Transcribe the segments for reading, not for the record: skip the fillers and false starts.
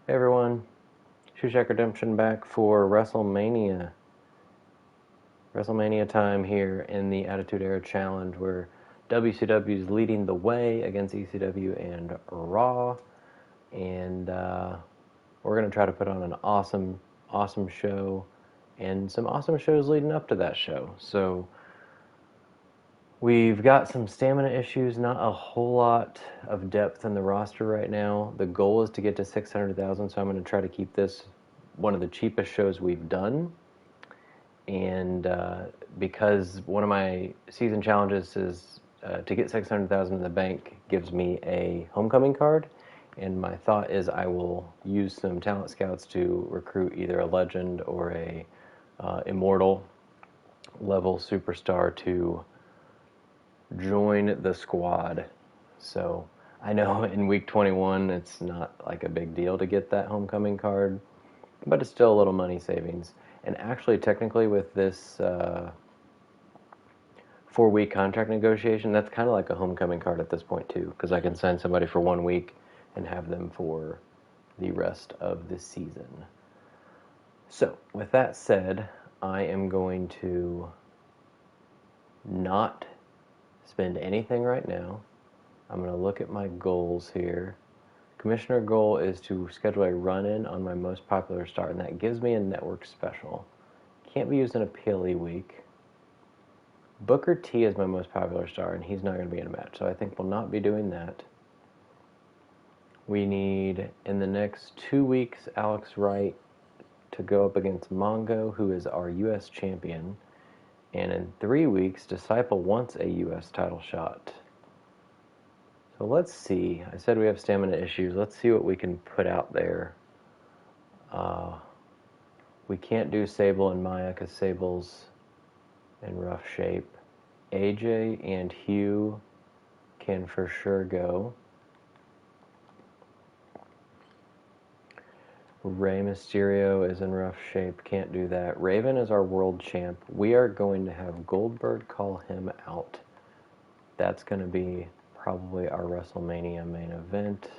Hey everyone, Shoeshack Redemption back for Wrestlemania. Wrestlemania time here in the Attitude Era Challenge where WCW is leading the way against ECW and Raw. And we're going to try to put on an awesome show and some awesome shows leading up to that show. So we've got some stamina issues, not a whole lot of depth in the roster right now. The goal is to get to 600,000, so I'm going to try to keep this one of the cheapest shows we've done. And because one of my season challenges is to get 600,000 in the bank gives me a homecoming card, and my thought is I will use some talent scouts to recruit either a legend or a immortal level superstar to join the squad. So I know in week 21 it's not like a big deal to get that homecoming card, but it's still a little money savings. And actually, technically, with this 4-week contract negotiation, that's kind of like a homecoming card at this point too, because I can sign somebody for 1 week and have them for the rest of the season. So with that said, I am going to not spend anything right now. I'm going to look at my goals here. Commissioner goal is to schedule a run-in on my most popular star, and that gives me a network special. Can't be used in a PLE week. Booker T is my most popular star, and he's not going to be in a match, so I think we'll not be doing that. We need, in the next 2 weeks, Alex Wright to go up against Mongo, who is our U.S. champion. And in 3 weeks, Disciple wants a U.S. title shot. So let's see. I said we have stamina issues. Let's see what we can put out there. We can't do Sable and Maya because Sable's in rough shape. AJ and Hugh can for sure go. Rey Mysterio is in rough shape. Can't do that. Raven is our world champ. We are going to have Goldberg call him out. That's going to be probably our WrestleMania main event.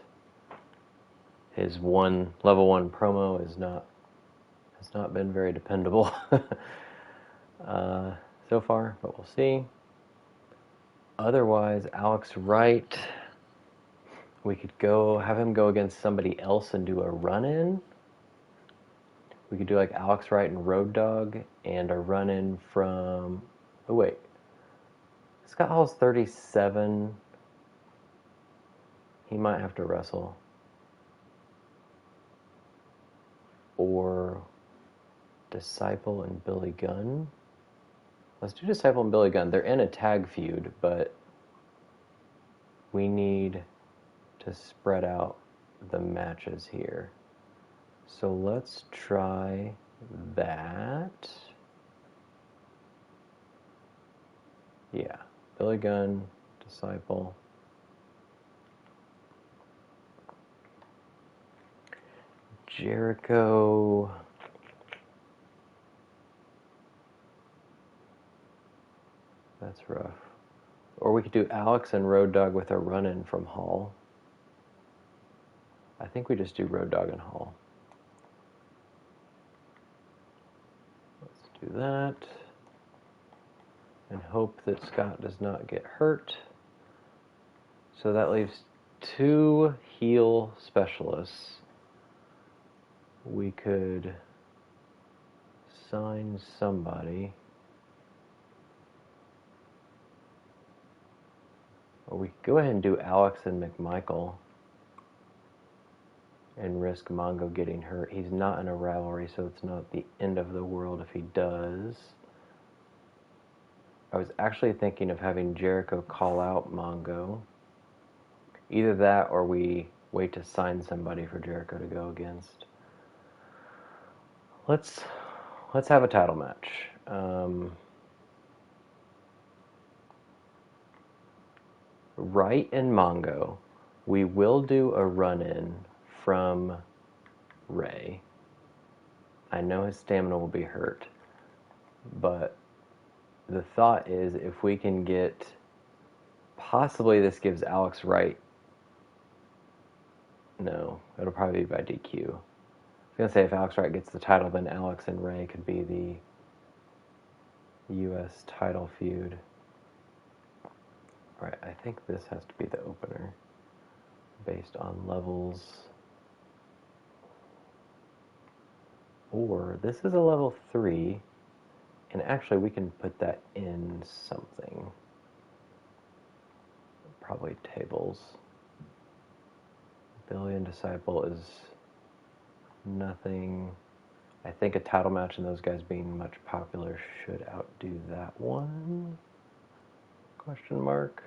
His level 1 promo has not been very dependable so far, but we'll see. Otherwise, Alex Wright, we could have him go against somebody else and do a run-in. We could do like Alex Wright and Road Dogg and a run-in from... Oh, wait. Scott Hall's 37. He might have to wrestle. Or Disciple and Billy Gunn. Let's do Disciple and Billy Gunn. They're in a tag feud, but we need to spread out the matches here. So let's try that. Yeah, Billy Gunn, Disciple. Jericho. That's rough. Or we could do Alex and Road Dogg with a run-in from Hall. I think we just do Road Dogg and Hall. Let's do that. And hope that Scott does not get hurt. So that leaves 2 heel specialists. We could sign somebody. Or we could go ahead and do Alex and McMichael and risk Mongo getting hurt. He's not in a rivalry, so it's not the end of the world if he does. I was actually thinking of having Jericho call out Mongo. Either that or we wait to sign somebody for Jericho to go against. Let's have a title match. Wright and Mongo. We will do a run-in from Ray. I know his stamina will be hurt, but the thought is if we can get... Possibly this gives Alex Wright No, it'll probably be by DQ. I was going to say if Alex Wright gets the title, then Alex and Ray could be the U.S. title feud. Alright, I think this has to be the opener based on levels. Or this is a level 3, and actually we can put that in something. Probably tables. Billion Disciple is nothing. I think a title match and those guys being much popular should outdo that one. Question mark.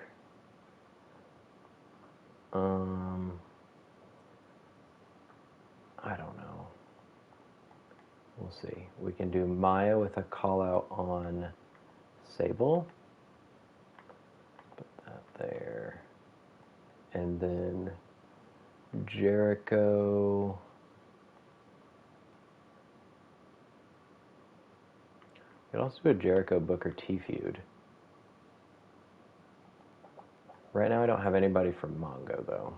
I don't know. We'll see. We can do Maya with a call out on Sable. Put that there. And then Jericho. We could also do a Jericho Booker T feud. Right now I don't have anybody from Mongo though.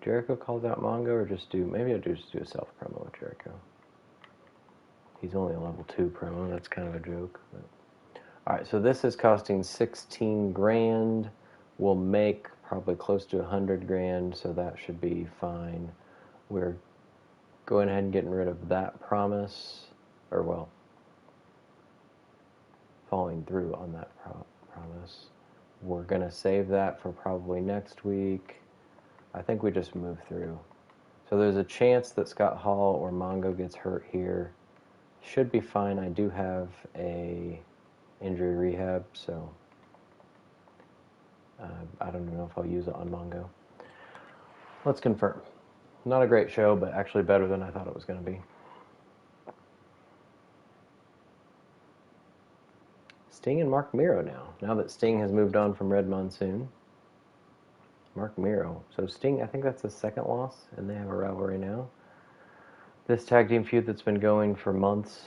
Jericho calls out Mongo, or maybe I'll just do a self promo with Jericho. He's only a level 2 promo, that's kind of a joke. Alright, so this is costing 16 grand. We'll make probably close to 100 grand, so that should be fine. We're going ahead and getting rid of that promise, or well, following through on that promise. We're going to save that for probably next week. I think we just move through. So there's a chance that Scott Hall or Mongo gets hurt here. Should be fine. I do have a injury rehab, so I don't know if I'll use it on Mongo. Let's confirm. Not a great show, but actually better than I thought it was going to be. Sting and Mark Miro now that Sting has moved on from Red Monsoon. Mark Miro. So Sting, I think that's his second loss, and they have a rivalry now. This tag team feud that's been going for months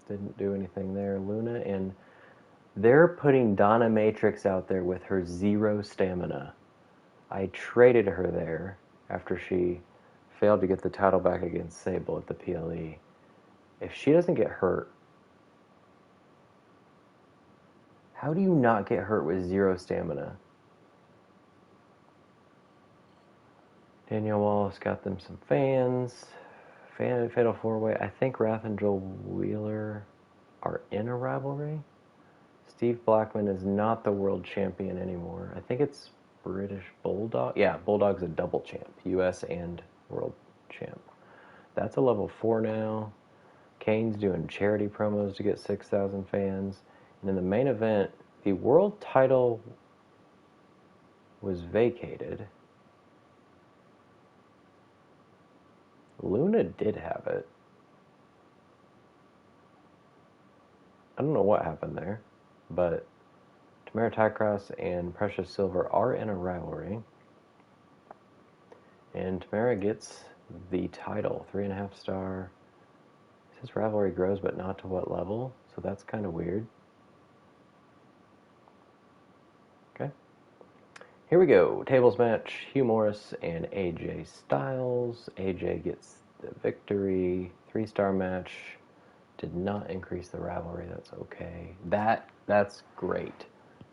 didn't do anything there. Luna, and they're putting Donna Matrix out there with her 0 stamina. I traded her there after she failed to get the title back against Sable at the PLE. If she doesn't get hurt, how do you not get hurt with 0 stamina? Danielle Wallace got them some fans. Fatal 4-Way. I think Wrath and Joel Wheeler are in a rivalry. Steve Blackman is not the world champion anymore. I think it's British Bulldog. Yeah, Bulldog's a double champ. US and world champ. That's a level 4 now. Kane's doing charity promos to get 6,000 fans. And in the main event, the world title was vacated. Luna did have it. I don't know what happened there, but Tamara Tycross and Precious Silver are in a rivalry. And Tamara gets the title, 3.5 star. It says rivalry grows, but not to what level, so that's kind of weird. Okay. Here we go. Tables match, Hugh Morris and AJ Styles. AJ gets the victory. 3-star match. Did not increase the rivalry. That's okay. That's great.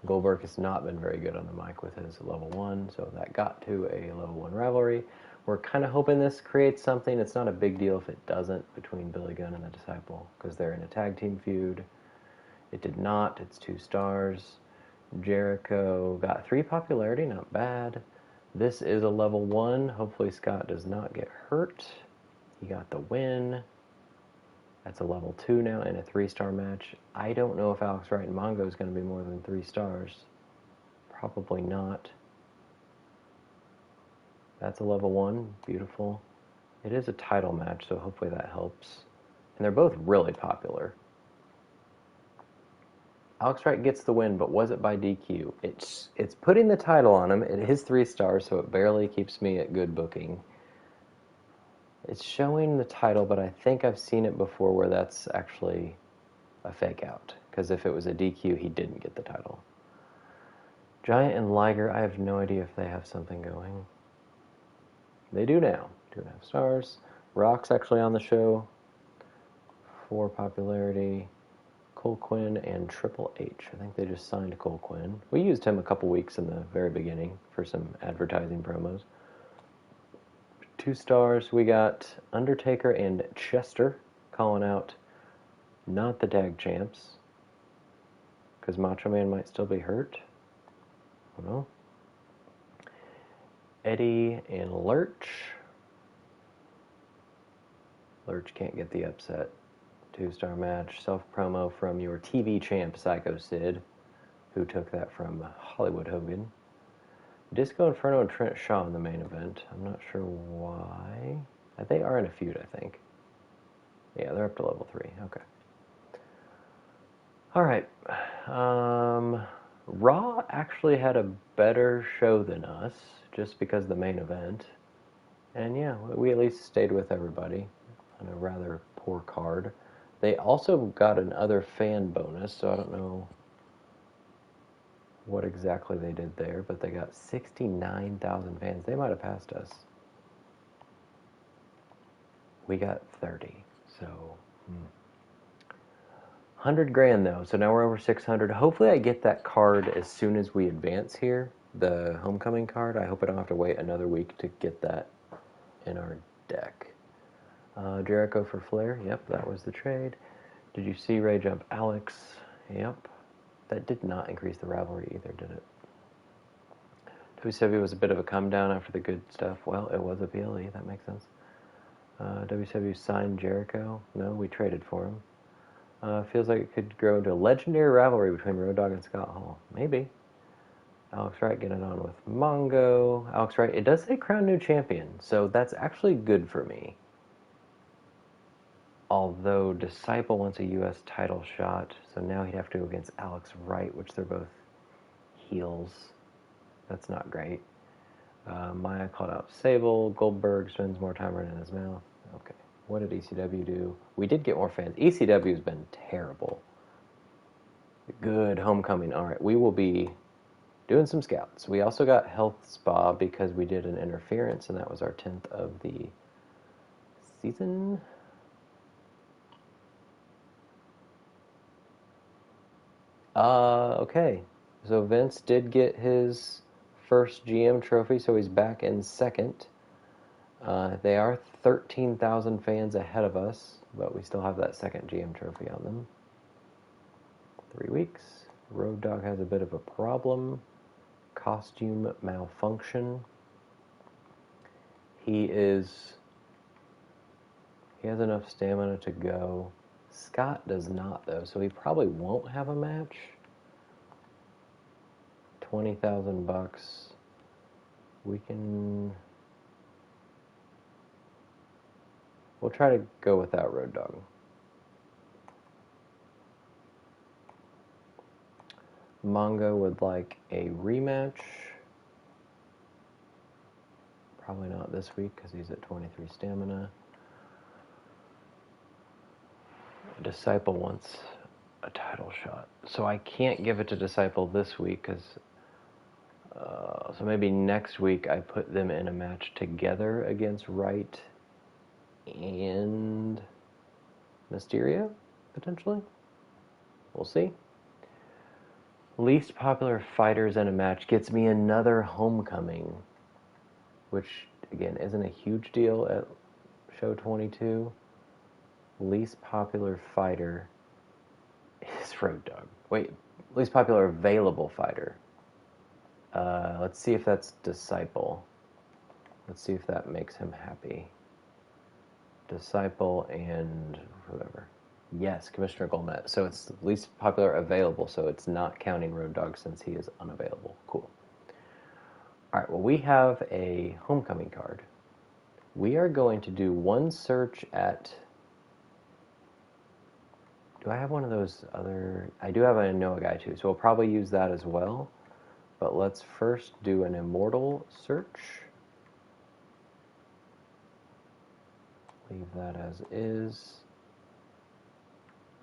Goldberg has not been very good on the mic with his level 1, so that got to a level 1 rivalry. We're kind of hoping this creates something. It's not a big deal if it doesn't between Billy Gunn and the Disciple, because they're in a tag team feud. It did not. It's 2 stars. Jericho got 3 popularity, not bad. This is a level 1. Hopefully Scott does not get hurt. He got the win. That's a level 2 now in a 3-star match. I don't know if Alex Wright and Mongo is going to be more than 3 stars. Probably not. That's a level 1. Beautiful. It is a title match, so hopefully that helps. And they're both really popular. Alex Wright gets the win, but was it by DQ? It's putting the title on him. It is 3 stars, so it barely keeps me at good booking. It's showing the title, but I think I've seen it before where that's actually a fake out. Because if it was a DQ, he didn't get the title. Giant and Liger, I have no idea if they have something going. They do now. 2.5 stars. Rock's actually on the show. 4 popularity. Cole Quinn and Triple H. I think they just signed Cole Quinn. We used him a couple weeks in the very beginning for some advertising promos. 2 stars. We got Undertaker and Chester calling out not the tag champs. Because Macho Man might still be hurt. I don't know. Eddie and Lurch. Lurch can't get the upset. 2-star match. Self-promo from your TV champ, Psycho Sid, who took that from Hollywood Hogan. Disco Inferno and Trent Shaw in the main event. I'm not sure why. They are in a feud, I think. Yeah, they're up to level 3. Okay. Alright. Raw actually had a better show than us, just because of the main event. And yeah, we at least stayed with everybody on a rather poor card. They also got another fan bonus, so I don't know what exactly they did there, but they got 69,000 fans. They might have passed us. We got 30, so 100 grand though, so now we're over 600. Hopefully I get that card as soon as we advance here, the homecoming card. I hope I don't have to wait another week to get that in our deck. Jericho for Flair. Yep, that was the trade. Did you see Ray jump Alex? Yep. That did not increase the rivalry either, did it? WCW was a bit of a come down after the good stuff. Well, it was a PLE. That makes sense. WCW signed Jericho. No, we traded for him. Feels like it could grow into a legendary rivalry between Road Dogg and Scott Hall. Maybe. Alex Wright getting on with Mongo. Alex Wright, it does say crown new champion, so that's actually good for me. Although Disciple wants a U.S. title shot, so now he'd have to go against Alex Wright, which they're both heels. That's not great. Maya called out Sable. Goldberg spends more time running his mouth. Okay. What did ECW do? We did get more fans. ECW's been terrible. Good homecoming. All right. We will be doing some scouts. We also got Health Spa because we did an interference, and that was our 10th of the season. Okay. So Vince did get his first GM trophy, so he's back in second. They are 13,000 fans ahead of us, but we still have that second GM trophy on them. 3 weeks. Road Dogg has a bit of a problem. Costume malfunction. He has enough stamina to go. Scott does not, though, so he probably won't have a match. 20,000 bucks. We'll try to go without Road Dogg. Mongo would like a rematch. Probably not this week because he's at 23 stamina. Disciple wants a title shot. So I can't give it to Disciple this week because... so maybe next week I put them in a match together against Wright and Mysterio, potentially. We'll see. Least popular fighters in a match gets me another homecoming, which, again, isn't a huge deal at show 22. Least popular fighter is Road Dogg. Wait, least popular available fighter. Let's see if that's Disciple. Let's see if that makes him happy. Disciple and whoever. Yes, Commissioner Golmet. So it's least popular available, so it's not counting Road Dogg since he is unavailable. Cool. Alright, well, we have a homecoming card. We are going to do one search at... Do I have one of those other... I do have a Noah guy too, so we'll probably use that as well. But let's first do an immortal search. Leave that as is.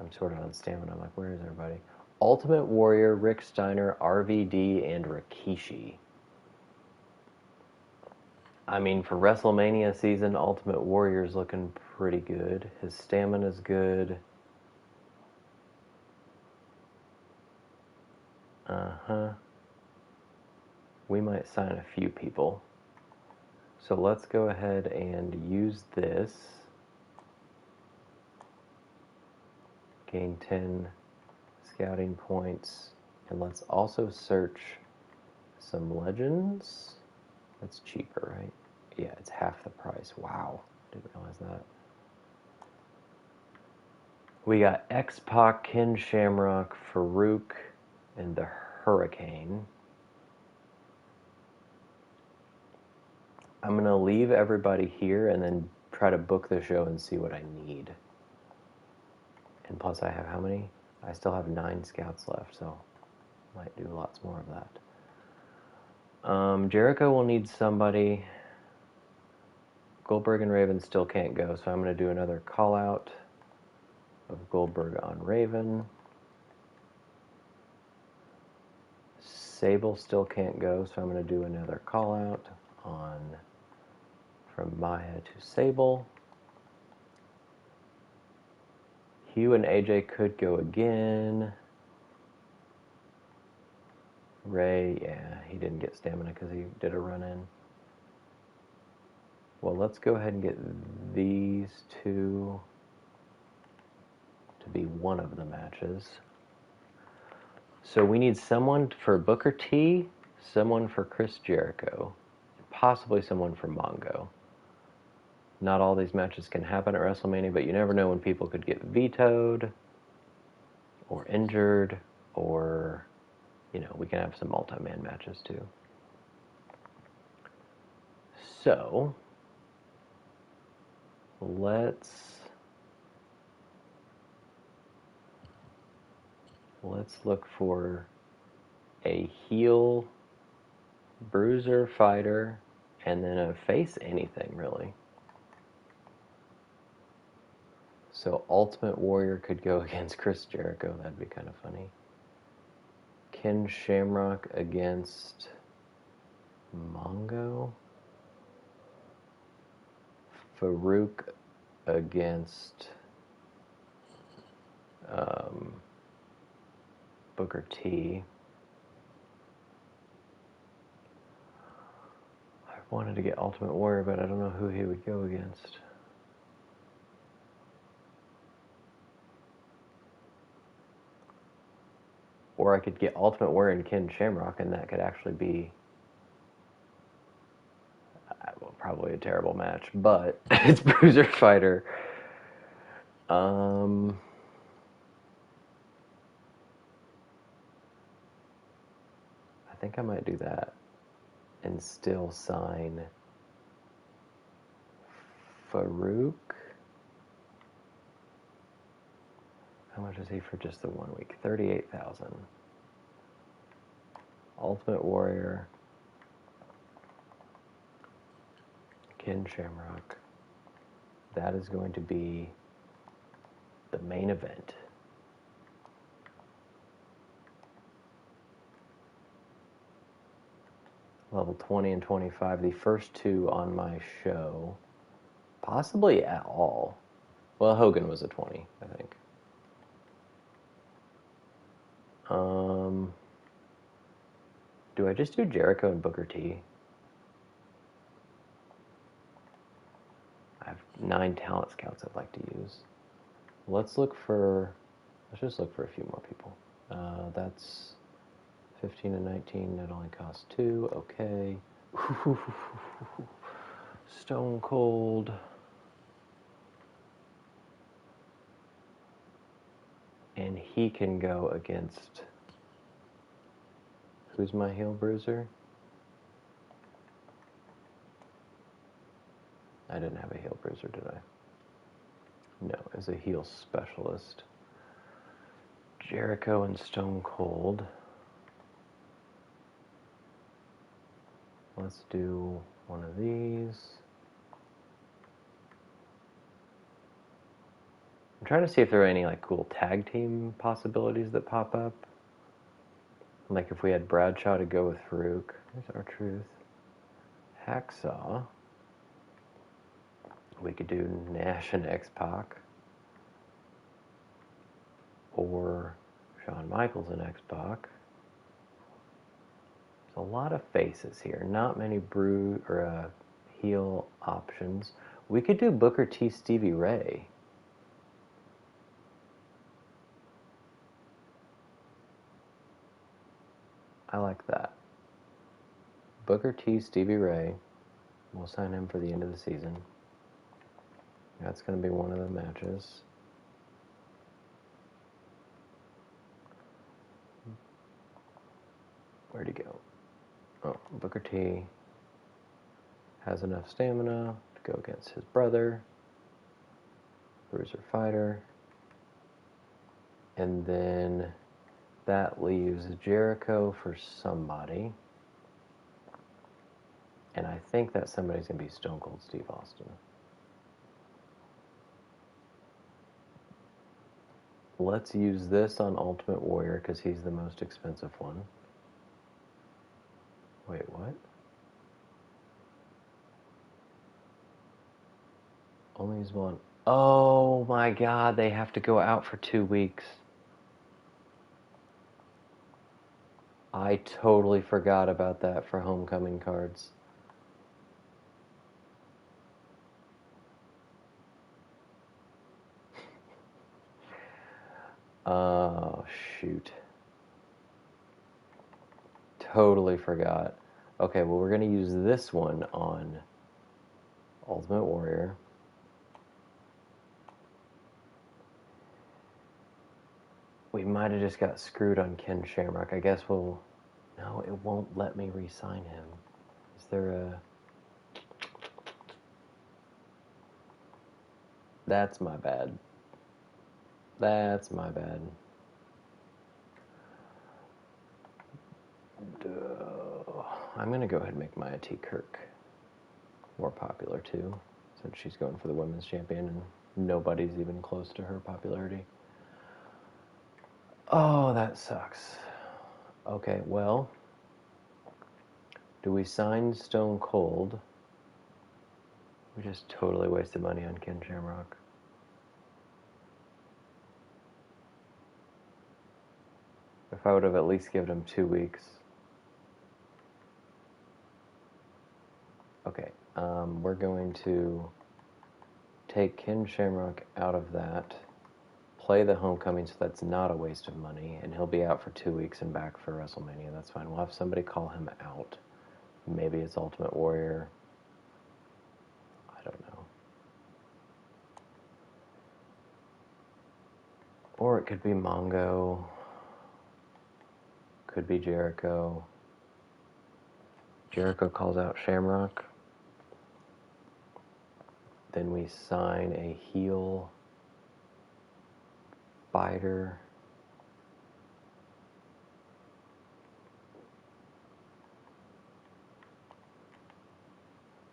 I'm sorted on stamina. I'm like, where is everybody? Ultimate Warrior, Rick Steiner, RVD, and Rikishi. I mean, for Wrestlemania season, Ultimate Warrior's looking pretty good. His stamina's good. We might sign a few people. So let's go ahead and use this. Gain 10 scouting points. And let's also search some legends. That's cheaper, right? Yeah, it's half the price. Wow. Didn't realize that. We got X-Pac, Ken Shamrock, Farouk, and the Hurricane. I'm going to leave everybody here and then try to book the show and see what I need. And plus I have how many? I still have 9 scouts left, so might do lots more of that. Jericho will need somebody. Goldberg and Raven still can't go, so I'm going to do another call out of Goldberg on Raven. Sable still can't go, so I'm going to do another call out on from Maya to Sable. Hugh and AJ could go again. Ray, yeah, he didn't get stamina because he did a run-in. Well, let's go ahead and get these two to be one of the matches. So we need someone for Booker T, someone for Chris Jericho, possibly someone for Mongo. Not all these matches can happen at WrestleMania, but you never know when people could get vetoed or injured, or, you know, we can have some multi-man matches too. So, let's look for a heel bruiser fighter and then a face anything, really. So Ultimate Warrior could go against Chris Jericho. That'd be kind of funny. Ken Shamrock against Mongo. Farouk against Booker T. I wanted to get Ultimate Warrior, but I don't know who he would go against. Or I could get Ultimate Warrior and Ken Shamrock, and that could actually be well, probably a terrible match, but it's Bruiser Fighter. I think I might do that and still sign Farouk. How much is he for just the 1 week? 38,000. Ultimate Warrior. Ken Shamrock. That is going to be the main event. Level 20 and 25, the first two on my show. Possibly at all. Well, Hogan was a 20, I think. Do I just do Jericho and Booker T? I have 9 talent scouts I'd like to use. Let's just look for a few more people. That's 15 and 19, that only costs 2, okay. Stone Cold. And he can go against... Who's my heel bruiser? I didn't have a heel bruiser, did I? No, as a heel specialist. Jericho and Stone Cold. Let's do one of these. I'm trying to see if there are any like cool tag team possibilities that pop up. Like if we had Bradshaw to go with Farouk. There's R-Truth. Hacksaw. We could do Nash and X-Pac. Or Shawn Michaels and X-Pac. There's a lot of faces here. Not many heel options. We could do Booker T, Stevie Ray. I like that. Booker T, Stevie Ray. We'll sign him for the end of the season. That's going to be one of the matches. Where'd he go? Oh, Booker T has enough stamina to go against his brother, Bruiser Fighter. And then that leaves Jericho for somebody. And I think that somebody's going to be Stone Cold Steve Austin. Let's use this on Ultimate Warrior because he's the most expensive one. Wait, what? Only use one. Oh my god, they have to go out for 2 weeks. I totally forgot about that for homecoming cards. Oh, shoot. Totally forgot. Okay, well, we're going to use this one on Ultimate Warrior. We might have just got screwed on Ken Shamrock. I guess we'll... No, it won't let me re-sign him. Is there a... That's my bad. That's my bad. I'm going to go ahead and make Maya T. Kirk more popular, too, since she's going for the Women's Champion and nobody's even close to her popularity. Oh, that sucks. Okay, well, do we sign Stone Cold? We just totally wasted money on Ken Shamrock. If I would have at least given him 2 weeks. Okay, we're going to take Ken Shamrock out of that, play the homecoming so that's not a waste of money, and he'll be out for 2 weeks and back for WrestleMania. That's fine. We'll have somebody call him out. Maybe it's Ultimate Warrior. I don't know. Or it could be Mongo. Could be Jericho. Jericho calls out Shamrock. Then we sign a heel fighter.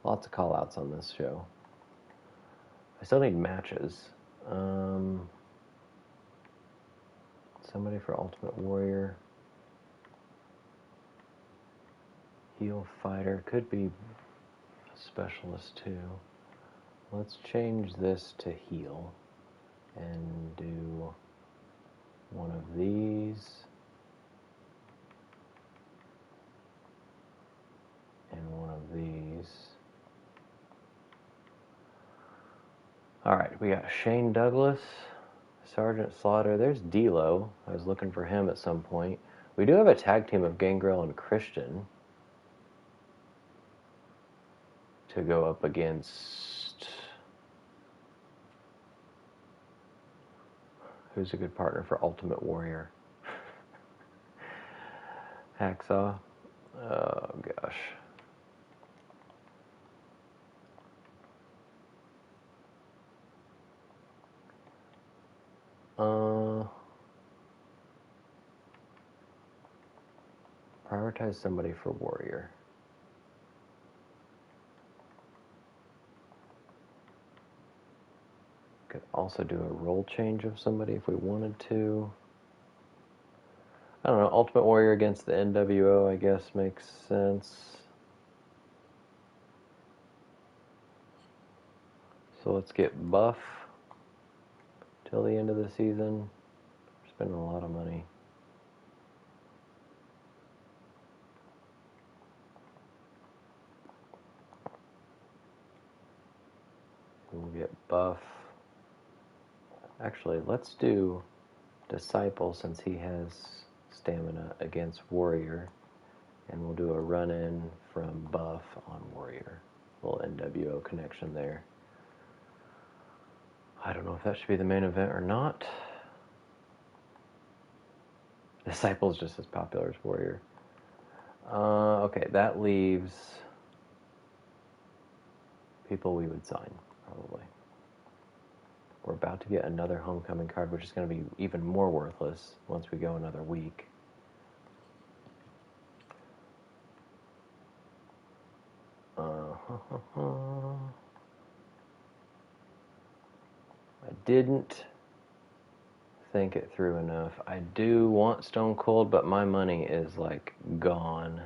Lots of call-outs on this show. I still need matches. Somebody for Ultimate Warrior. Heel fighter. Could be specialist too. Let's change this to heel and do one of these and one of these. Alright, we got Shane Douglas, Sergeant Slaughter. There's D'Lo. I was looking for him at some point. We do have a tag team of Gangrel and Christian to go up against... Who's a good partner for Ultimate Warrior? Hacksaw. Oh, gosh. prioritize somebody for Warrior. Could also do a role change of somebody if we wanted to. I don't know, Ultimate Warrior against the NWO, I guess, makes sense. So let's get Buff till the end of the season. We're spending a lot of money. We'll get Buff. Actually, let's do Disciple since he has stamina against Warrior. And we'll do a run-in from Buff on Warrior. A little NWO connection there. I don't know if that should be the main event or not. Disciple's just as popular as Warrior. Okay, that leaves people we would sign, probably. We're about to get another homecoming card, which is going to be even more worthless once we go another week. I didn't think it through enough. I do want Stone Cold, but my money is like gone.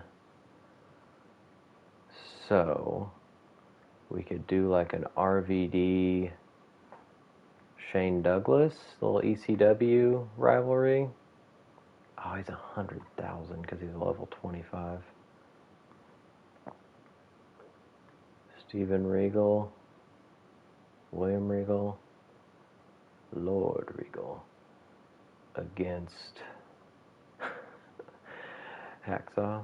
So we could do like an RVD Shane Douglas, little ECW rivalry. Oh, he's 100,000 because he's level 25. Steven Regal, William Regal, Lord Regal against Hacksaw.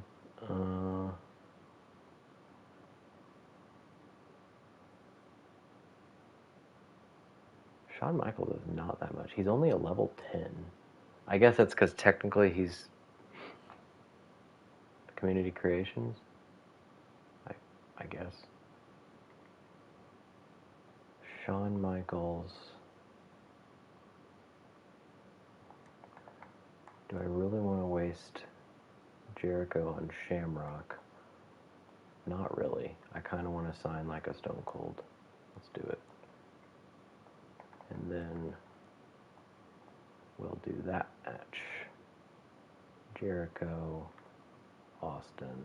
Shawn Michaels is not that much. He's only a level 10. I guess that's because technically he's Community Creations. I guess. Shawn Michaels. Do I really want to waste Jericho on Shamrock? Not really. I kind of want to sign like a Stone Cold. Let's do it. And then we'll do that match. Jericho, Austin.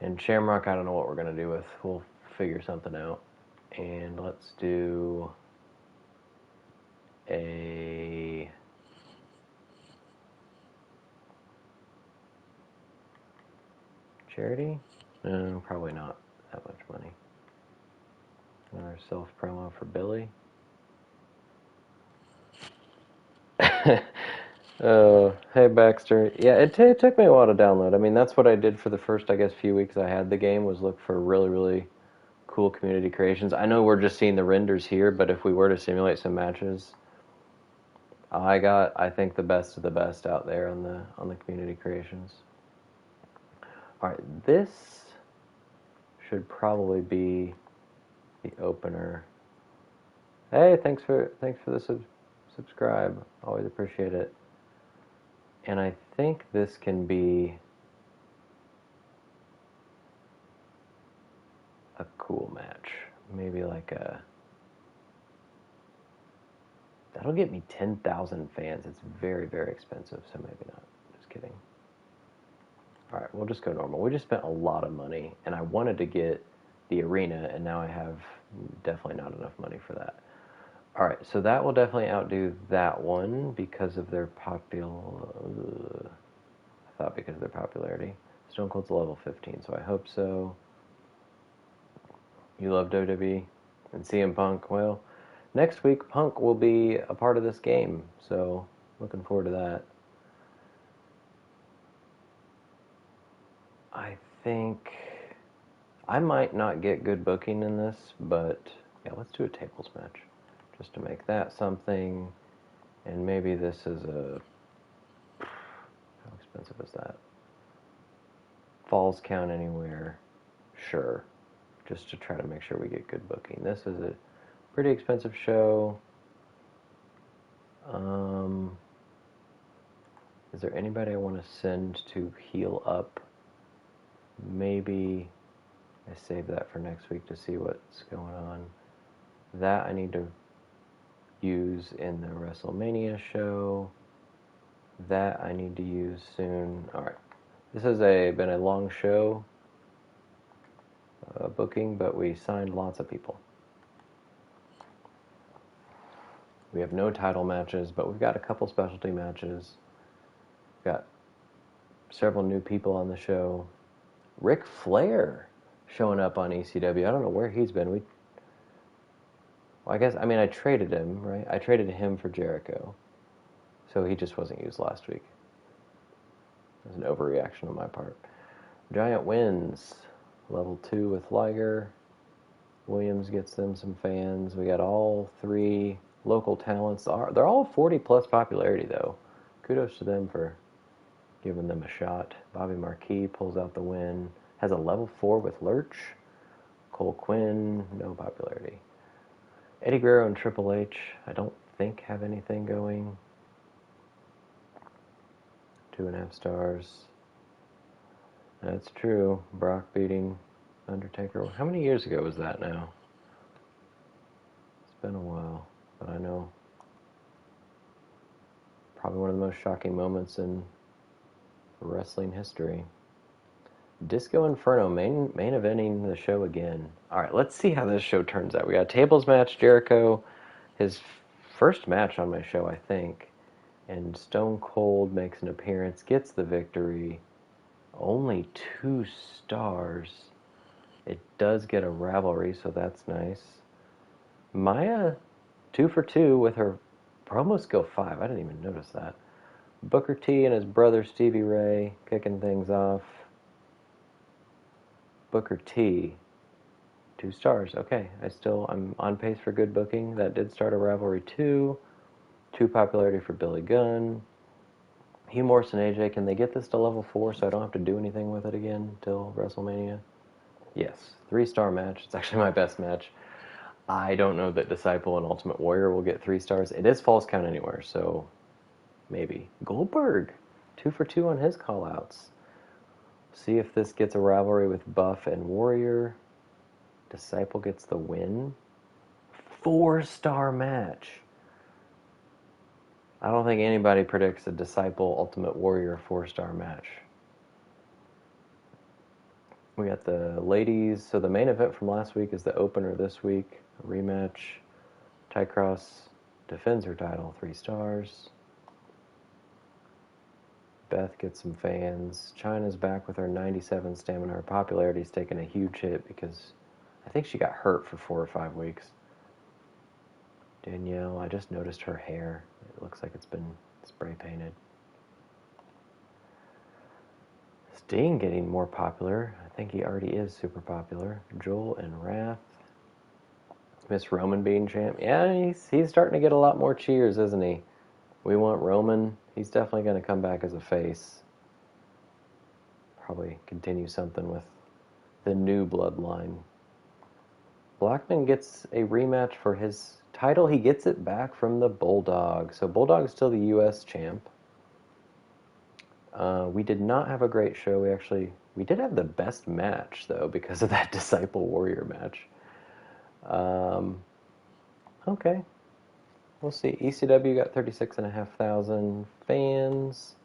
And Shamrock, I don't know what we're going to do with. We'll figure something out. And let's do a charity? No, probably not that much money. Another self-promo for Billy. Oh, hey Baxter. Yeah, it took me a while to download. I mean, that's what I did for the first, I guess, few weeks I had the game, was look for really, really cool community creations. I know we're just seeing the renders here, but if we were to simulate some matches, I got, I think, the best of the best out there on the community creations. All right, this should probably be the opener. Hey, thanks for the subscribe. Always appreciate it. And I think this can be a cool match. Maybe like a... That'll get me 10,000 fans. It's very, very expensive, so maybe not. Just kidding. All right, we'll just go normal. We just spent a lot of money, and I wanted to get the arena, and now I have definitely not enough money for that. All right, so that will definitely outdo that one because of their because of their popularity. Stone Cold's level 15, so I hope so. You love WWE and CM Punk. Well, next week Punk will be a part of this game, so looking forward to that. I think I might not get good booking in this, but yeah, let's do a tables match just to make that something. And maybe this is a... How expensive is that? Falls Count Anywhere. Sure. Just to try to make sure we get good booking. This is a pretty expensive show. Is there anybody I want to send to heal up? Maybe I save that for next week to see what's going on. That I need to use in the WrestleMania show. That I need to use soon. Alright. This has been a long show booking, but we signed lots of people. We have no title matches, but we've got a couple specialty matches. We've got several new people on the show. Ric Flair showing up on ECW. I don't know where he's been. I traded him, right? I traded him for Jericho. So he just wasn't used last week. It was an overreaction on my part. Giant wins. Level 2 with Liger. Williams gets them some fans. We got all 3 local talents. They're all 40 plus popularity, though. Kudos to them for giving them a shot. Bobby Marquis pulls out the win. Has a level 4 with Lurch. Cole Quinn, no popularity. Eddie Guerrero and Triple H, I don't think have anything going. 2.5 stars. That's true. Brock beating Undertaker. How many years ago was that now? It's been a while, but I know. Probably one of the most shocking moments in wrestling history. Disco Inferno main eventing the show again. Alright, let's see how this show turns out. We got a tables match, Jericho, his first match on my show, I think. And Stone Cold makes an appearance, gets the victory. Only 2 stars. It does get a rivalry, so that's nice. Maya, 2 for 2 with her promo skill 5. I didn't even notice that. Booker T and his brother Stevie Ray kicking things off. Booker T, 2 stars. Okay, I'm on pace for good booking. That did start a rivalry too. 2 popularity for Billy Gunn. Hugh Morrison, AJ, can they get this to level 4 so I don't have to do anything with it again till WrestleMania? Yes, 3-star match. It's actually my best match. I don't know that Disciple and Ultimate Warrior will get 3 stars. It is false count anywhere, so maybe. Goldberg, 2 for 2 on his call-outs. See if this gets a rivalry with Buff and Warrior. Disciple gets the win. 4-star match. I don't think anybody predicts a Disciple Ultimate Warrior 4-star match. We got the ladies. So the main event from last week is the opener this week. A rematch. Ty Cross defends her title, 3 stars. Beth gets some fans. Chyna's back with her 97 stamina. Her popularity's taken a huge hit because I think she got hurt for 4 or 5 weeks. Danielle, I just noticed her hair. It looks like it's been spray painted. Sting getting more popular. I think he already is super popular. Joel and Wrath. Miss Roman being champ. Yeah, he's starting to get a lot more cheers, isn't he? We want Roman. He's definitely going to come back as a face. Probably continue something with the new bloodline. Blackman gets a rematch for his title. He gets it back from the Bulldog. So Bulldog's still the U.S. champ. We did not have a great show. We did have the best match, though, because of that Disciple Warrior match. Okay. We'll see. ECW got 36,500 fans.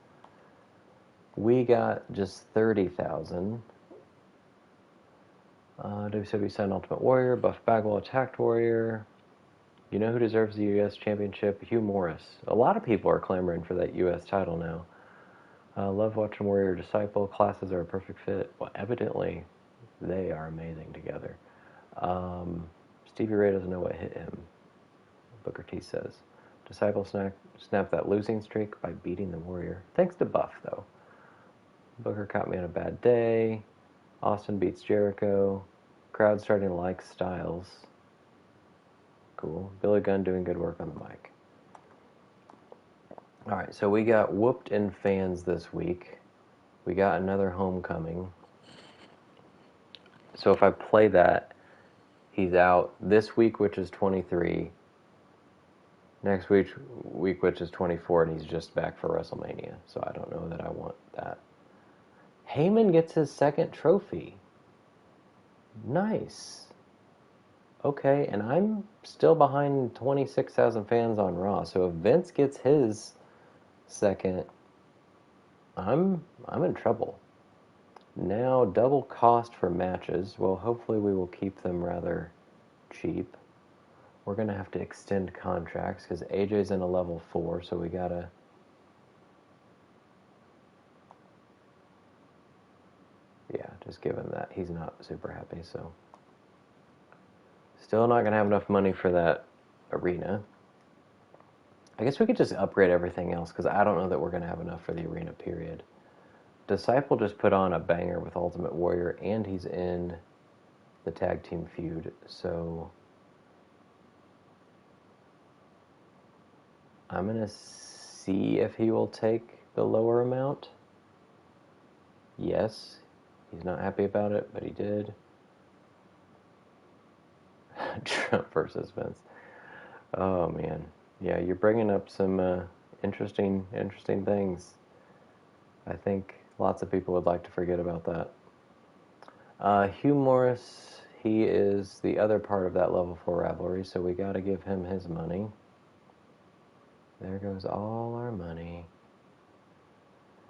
We got just 30,000. WCW signed Ultimate Warrior. Buff Bagwell attacked Warrior. You know who deserves the U.S. Championship? Hugh Morris. A lot of people are clamoring for that U.S. title now. Love watching Warrior Disciple. Classes are a perfect fit. Well, evidently, they are amazing together. Stevie Ray doesn't know what hit him. Booker T says. Disciple snapped that losing streak by beating the Warrior. Thanks to Buff, though. Booker caught me on a bad day. Austin beats Jericho. Crowd starting to like Styles. Cool. Billy Gunn doing good work on the mic. Alright, so we got whooped in fans this week. We got another homecoming. So if I play that, he's out this week, which is 23. Next week, which is 24, and he's just back for WrestleMania. So I don't know that I want that. Heyman gets his second trophy. Nice. Okay, and I'm still behind 26,000 fans on Raw. So if Vince gets his second, I'm in trouble. Now double cost for matches. Well, hopefully we will keep them rather cheap. We're gonna have to extend contracts because AJ's in a level 4, so we gotta. Yeah, just give him that. He's not super happy, so. Still not going to have enough money for that arena. I guess we could just upgrade everything else, because I don't know that we're going to have enough for the arena, period. Disciple just put on a banger with Ultimate Warrior, and he's in the tag team feud, so I'm going to see if he will take the lower amount. Yes, he's not happy about it, but he did. Trump versus Vince. Oh, man. Yeah, you're bringing up some interesting things. I think lots of people would like to forget about that. Hugh Morris, he is the other part of that level 4 rivalry, so we got to give him his money. There goes all our money.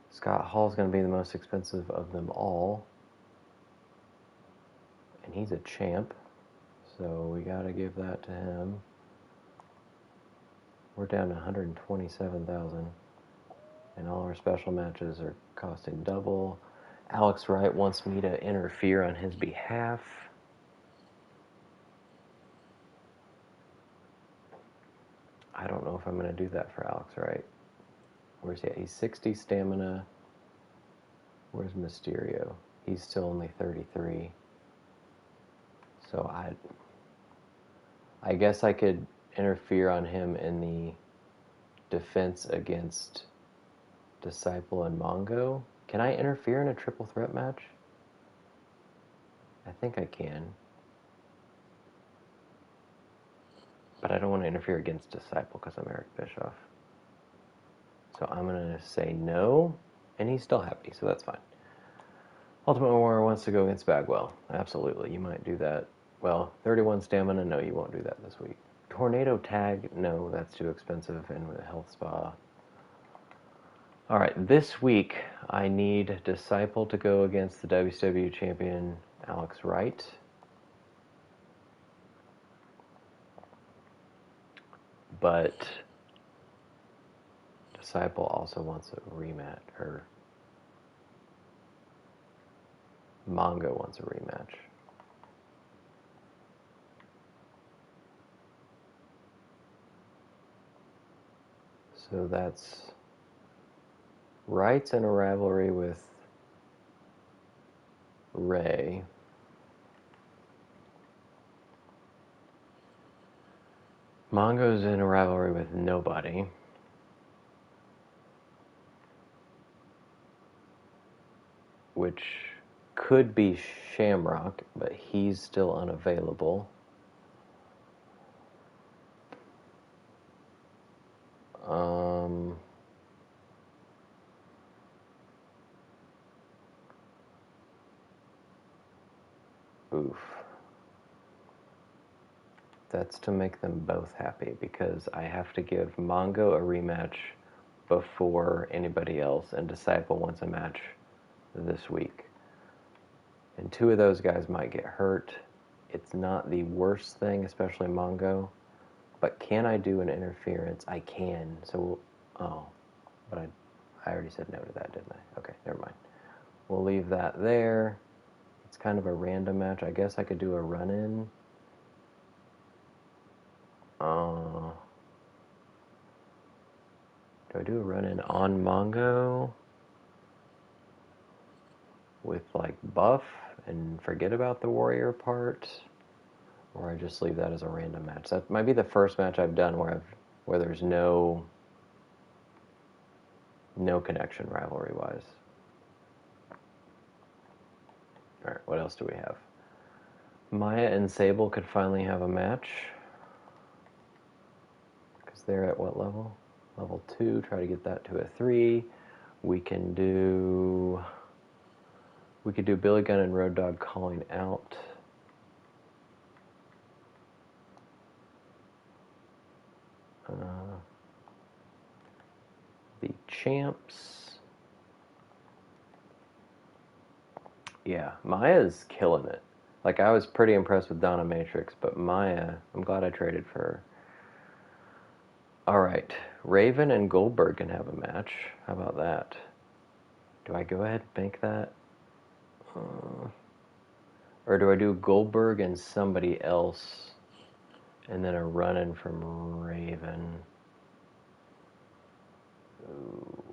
Scott Hall's going to be the most expensive of them all. And he's a champ, so we got to give that to him. We're down to 127,000. And all our special matches are costing double. Alex Wright wants me to interfere on his behalf. I don't know if I'm going to do that for Alex Wright. Where's he at? He's 60 stamina. Where's Mysterio? He's still only 33. So I guess I could interfere on him in the defense against Disciple and Mongo. Can I interfere in a triple threat match? I think I can. But I don't want to interfere against Disciple because I'm Eric Bischoff. So I'm going to say no, and he's still happy, so that's fine. Ultimate Warrior wants to go against Bagwell. Absolutely, you might do that. Well, 31 stamina, no, you won't do that this week. Tornado Tag, no, that's too expensive, and with a health spa. Alright, this week I need Disciple to go against the WCW champion Alex Wright. But Disciple also wants a rematch, or Mongo wants a rematch. So that's Wright's in a rivalry with Ray. Mongo's in a rivalry with nobody. Which could be Shamrock, but he's still unavailable. Oof. That's to make them both happy, because I have to give Mongo a rematch before anybody else, and Disciple wants a match this week. And two of those guys might get hurt. It's not the worst thing, especially Mongo. But can I do an interference? I can. So, but I already said no to that, didn't I? Okay, never mind. We'll leave that there. It's kind of a random match. I guess I could do a run-in. Do I do a run-in on Mongo with like buff and forget about the warrior part, or I just leave that as a random match? That might be the first match I've done where there's no connection rivalry wise. All right, what else do we have? Maya and Sable could finally have a match, because Because they're at what level? Level 2. Try to get that to a 3. We could do Billy Gunn and Road Dogg calling out. The champs. Yeah, Maya's killing it. Like, I was pretty impressed with Donna Matrix, but Maya, I'm glad I traded for her. Alright, Raven and Goldberg can have a match. How about that? Do I go ahead and make that? Or do I do Goldberg and somebody else, and then a run-in from Raven? Ooh.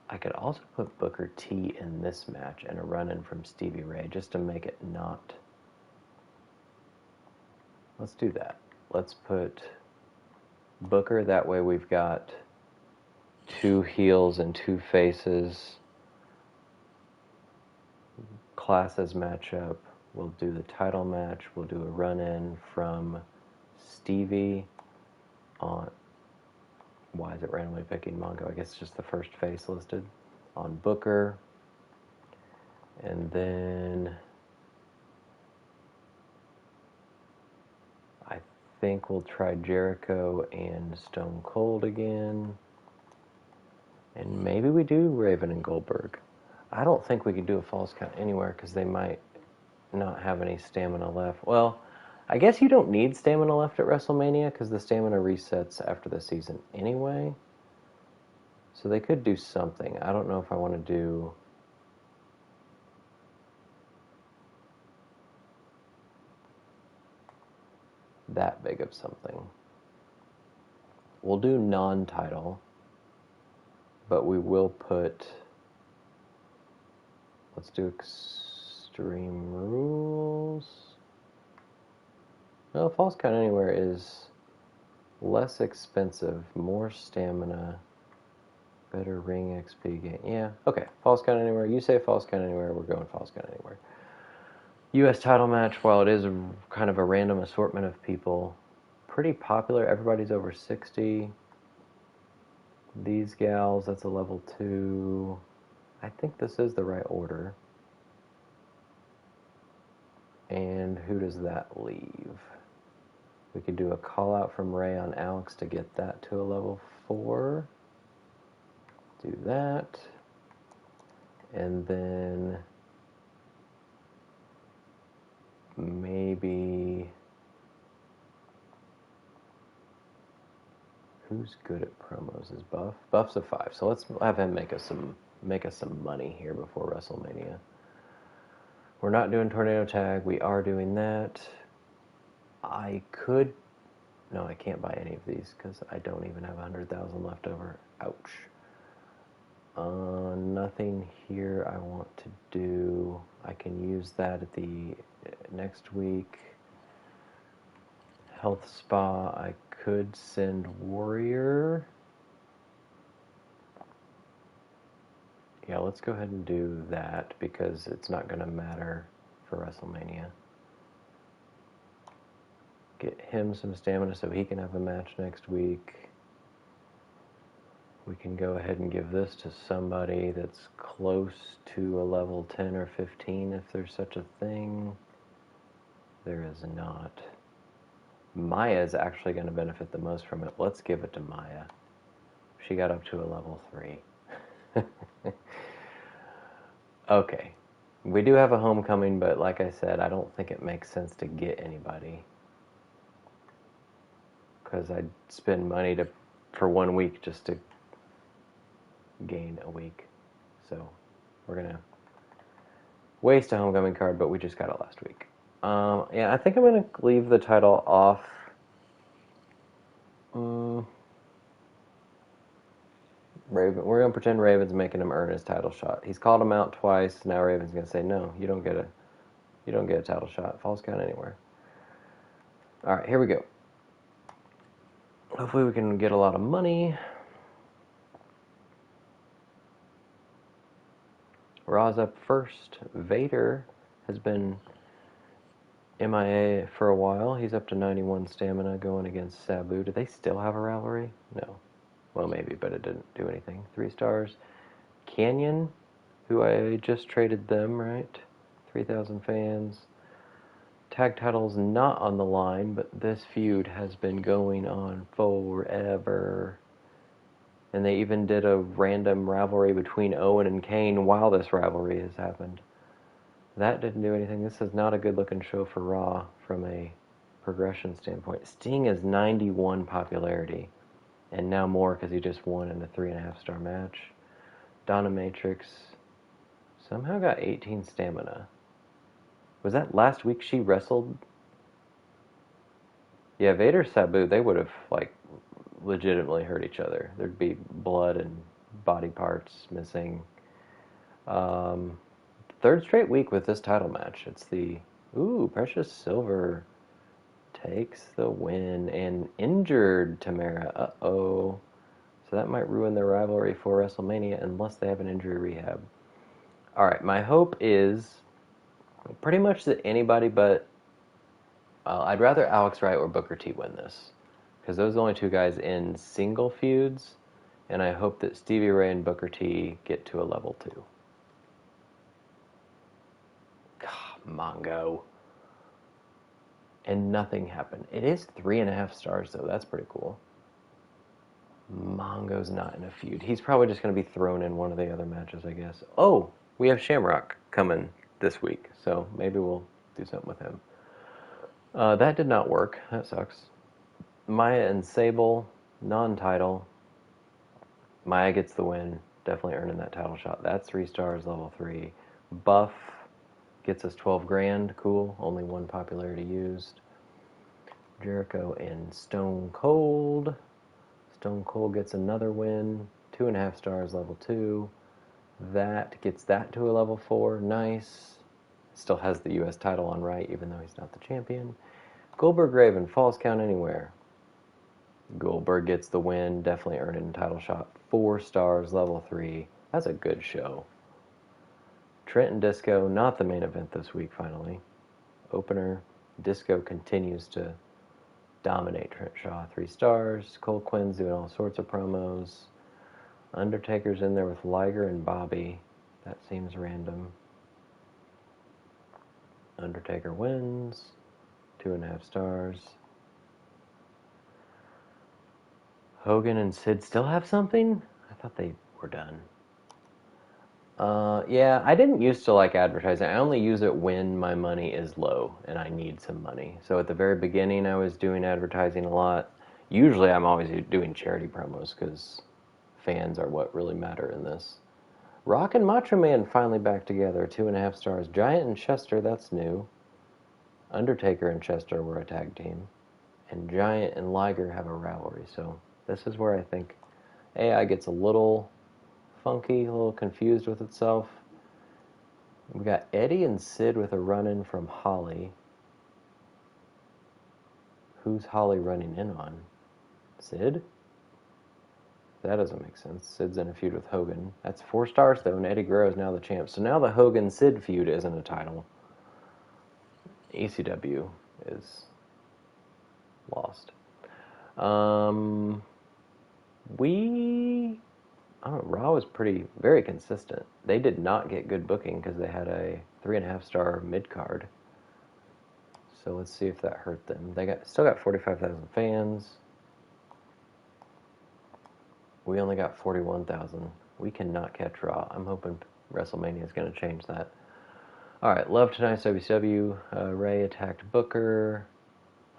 I could also put Booker T in this match and a run-in from Stevie Ray, just to make it not... Let's do that. Let's put Booker, that way we've got 2 heels and 2 faces. Classes matchup. We'll do the title match. We'll do a run-in from Stevie on... Why is it randomly picking Mongo? I guess it's just the first face listed. On Booker. And then I think we'll try Jericho and Stone Cold again. And maybe we do Raven and Goldberg. I don't think we could do a false count anywhere because they might not have any stamina left. Well, I guess you don't need stamina left at WrestleMania because the stamina resets after the season anyway. So they could do something. I don't know if I want to do... that big of something. We'll do non-title, but we will put... Let's do Extreme Rules. No, False Count Anywhere is less expensive, more stamina, better ring XP gain. Yeah, okay. False Count Anywhere. You say False Count Anywhere, we're going False Count Anywhere. U.S. title match, while it is kind of a random assortment of people, pretty popular. Everybody's over 60. These gals, that's a level 2. I think this is the right order. And who does that leave? We could do a call out from Ray on Alex to get that to a level 4. Do that. And then maybe... Who's good at promos? Is Buff? Buff's a 5. So let's have him make us some money here before WrestleMania. We're not doing Tornado Tag. We are doing that. I could... No, I can't buy any of these because I don't even have 100,000 left over. Ouch. Nothing here I want to do. I can use that at the next week. Health Spa, I could send Warrior. Yeah, let's go ahead and do that because it's not going to matter for WrestleMania. Get him some stamina so he can have a match next week. We can go ahead and give this to somebody that's close to a level 10 or 15 if there's such a thing. There is not. Maya is actually going to benefit the most from it. Let's give it to Maya. She got up to a level 3. Okay. We do have a homecoming, but like I said, I don't think it makes sense to get anybody. Because I'd spend money for 1 week just to gain a week. So we're going to waste a homecoming card, but we just got it last week. Yeah, I think I'm going to leave the title off. Raven. We're going to pretend Raven's making him earn his title shot. He's called him out twice. Now Raven's going to say, no, you don't get a title shot. False count anywhere. All right, here we go. Hopefully we can get a lot of money. Raw's up first. Vader has been MIA for a while. He's up to 91 stamina going against Sabu. Do they still have a rivalry? No. Well, maybe, but it didn't do anything. 3 stars. Canyon, who I just traded them, right? 3,000 fans. Tag title's not on the line, but this feud has been going on forever. And they even did a random rivalry between Owen and Kane while this rivalry has happened. That didn't do anything. This is not a good-looking show for Raw from a progression standpoint. Sting is 91 popularity, and now more because he just won in a 3.5-star match. Donna Matrix somehow got 18 stamina. Was that last week she wrestled? Yeah, Vader Sabu, they would have, like, legitimately hurt each other. There'd be blood and body parts missing. Third straight week with this title match. It's the... Ooh, Precious Silver takes the win and injured Tamara. Uh-oh. So that might ruin their rivalry for WrestleMania unless they have an injury rehab. Alright, my hope is pretty much that anybody but... I'd rather Alex Wright or Booker T win this. Because those are the only 2 guys in single feuds. And I hope that Stevie Ray and Booker T get to a level 2. God, Mongo. And nothing happened. It is 3.5 stars, though. That's pretty cool. Mongo's not in a feud. He's probably just going to be thrown in one of the other matches, I guess. Oh, we have Shamrock coming this week. So maybe we'll do something with him. That did not work. That sucks. Maya and Sable, non-title. Maya gets the win. Definitely earning that title shot. That's 3 stars, level 3. Buff gets us 12 grand. Cool. Only 1 popularity used. Jericho and Stone Cold. Stone Cold gets another win. 2.5 stars, level 2. That gets that to a level 4. Nice. Still has the U.S. title on right, even though he's not the champion. Goldberg Raven, Falls Count Anywhere. Goldberg gets the win, definitely earning a title shot. 4 stars, level 3. That's a good show. Trent and Disco, not the main event this week, finally. Opener. Disco continues to dominate Trent Shaw. 3 stars. Cole Quinn's doing all sorts of promos. Undertaker's in there with Liger and Bobby. That seems random. Undertaker wins. 2.5 stars. Hogan and Sid still have something? I thought they were done. Yeah, I didn't used to like advertising. I only use it when my money is low and I need some money. So at the very beginning, I was doing advertising a lot. Usually, I'm always doing charity promos because fans are what really matter in this. Rock and Macho Man finally back together. 2.5 stars. Giant and Chester, that's new. Undertaker and Chester were a tag team. And Giant and Liger have a rivalry. So this is where I think AI gets a little funky, a little confused with itself. We got Eddie and Sid with a run-in from Holly. Who's Holly running in on? Sid? That doesn't make sense. Sid's in a feud with Hogan. That's 4 stars, though, and Eddie Guerrero's now the champ. So now the Hogan-Sid feud isn't a title. ECW is lost. I don't know, Raw was very consistent. They did not get good booking because they had a 3.5 star mid-card. So let's see if that hurt them. They still got 45,000 fans. We only got 41,000. We cannot catch Raw. I'm hoping WrestleMania is going to change that. Alright, Love Tonight's WCW. Ray attacked Booker.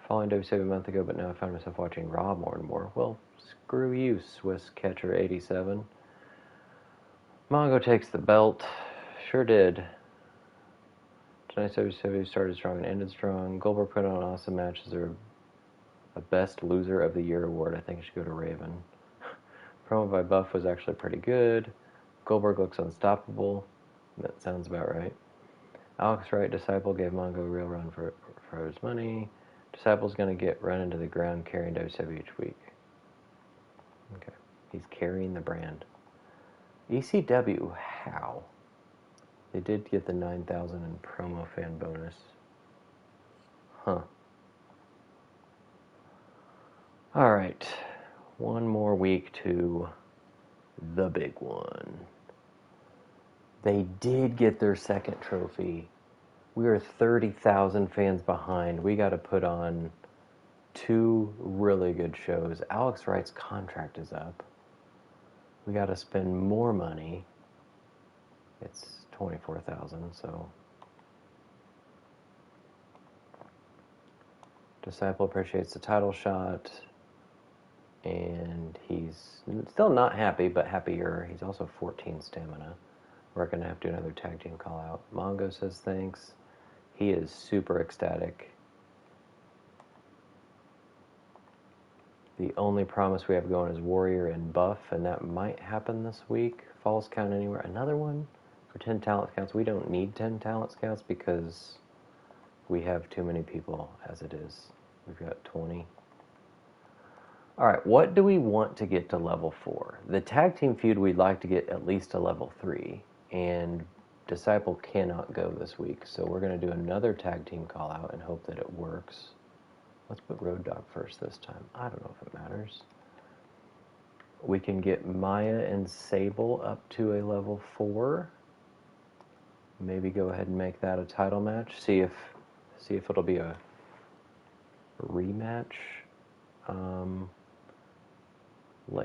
Following WCW a month ago, but now I find myself watching Raw more and more. Well, screw you, Swiss Catcher 87. Mongo takes the belt. Sure did. Tonight's WCW started strong and ended strong. Goldberg put on an awesome match as a Best Loser of the Year award. I think it should go to Raven. Promo by Buff was actually pretty good. Goldberg looks unstoppable. That sounds about right. Alex Wright, Disciple, gave Mongo a real run for his money. Disciple's going to get run into the ground carrying WCW each week. Okay. He's carrying the brand. ECW, how? They did get the 9,000 in promo fan bonus. Huh. Alright. One more week to the big one. They did get their second trophy. We are 30,000 fans behind. We got to put on 2 really good shows. Alex Wright's contract is up. We got to spend more money. It's 24,000, so Disciple appreciates the title shot, and he's still not happy, but happier. He's also 14 stamina. We're going to have to do another tag team call out. Mongo says thanks. He is super ecstatic. The only promise we have going is Warrior and Buff, and that might happen this week. Falls Count Anywhere. Another one for 10 talent scouts. We don't need 10 talent scouts because we have too many people as it is. We've got 20. All right, what do we want to get to level 4? The tag team feud, we'd like to get at least to level 3, and Disciple cannot go this week, so we're going to do another tag team call out and hope that it works. Let's put Road Dogg first this time. I don't know if it matters. We can get Maya and Sable up to a level 4. Maybe go ahead and make that a title match. See if it'll be a rematch.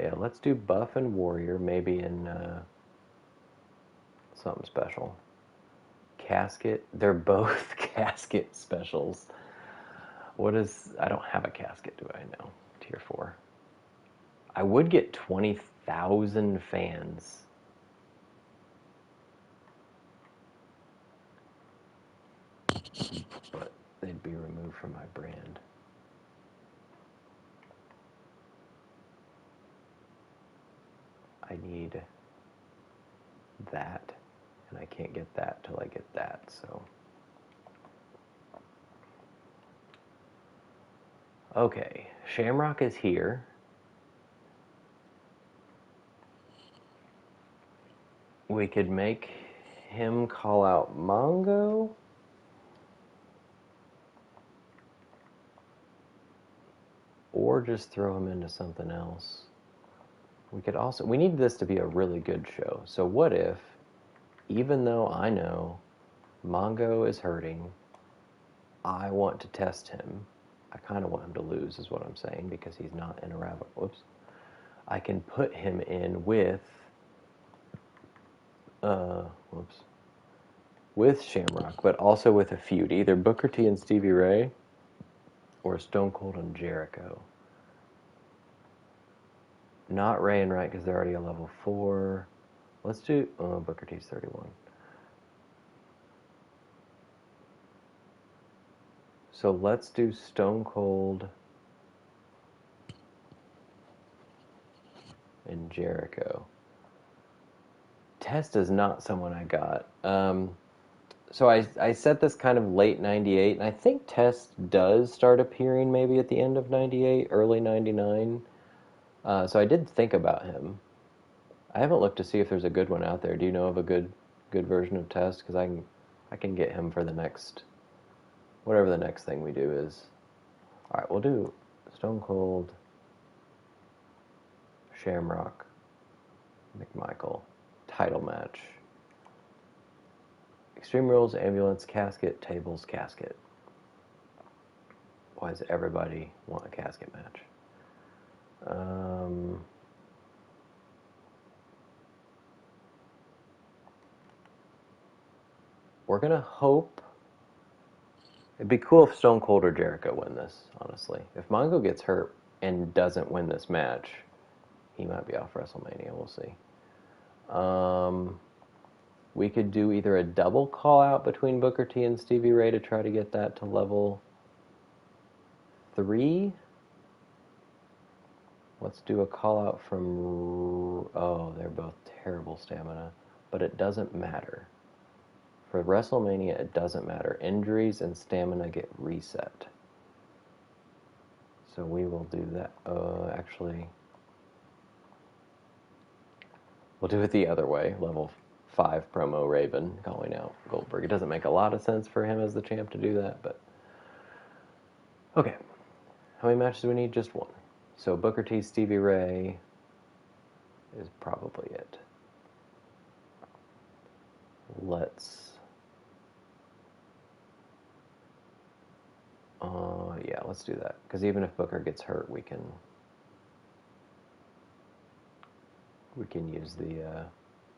Yeah, let's do Buff and Warrior, maybe in something special. Casket. They're both casket specials. What is... I don't have a casket, do I? No. Tier 4. I would get 20,000 fans. But they'd be removed from my brand. I need that, and I can't get that till I get that, so... Okay, Shamrock is here. We could make him call out Mongo. Or just throw him into something else. We could also... We need this to be a really good show. So what if, even though I know Mongo is hurting, I want to test him. I kind of want him to lose, is what I'm saying, because he's not in a rabbit. Whoops. I can put him in with... with Shamrock, but also with a feud. Either Booker T and Stevie Ray, or Stone Cold and Jericho. Not Ray and Wright, because they're already a level 4. Let's do... Booker T's 31. So let's do Stone Cold and Jericho. Test is not someone I got. So I set this kind of late 98, and I think Test does start appearing maybe at the end of 98, early 99. So I did think about him. I haven't looked to see if there's a good one out there. Do you know of a good version of Test? Because I can get him for the next... whatever the next thing we do is. Alright, we'll do Stone Cold, Shamrock, McMichael, title match. Extreme Rules, Ambulance, Casket, Tables, Casket. Why does everybody want a casket match? We're going to hope... It'd be cool if Stone Cold or Jericho win this, honestly. If Mongo gets hurt and doesn't win this match, he might be off WrestleMania. We'll see. We could do either a double call-out between Booker T and Stevie Ray to try to get that to level 3. Let's do a call-out from... Oh, they're both terrible stamina. But it doesn't matter. For WrestleMania, it doesn't matter. Injuries and stamina get reset. So we will do that. Actually, we'll do it the other way. Level 5 promo Raven calling out Goldberg. It doesn't make a lot of sense for him as the champ to do that, but Okay. How many matches do we need? Just one. So Booker T, Stevie Ray is probably it. Yeah, let's do that. Because even if Booker gets hurt, we can use the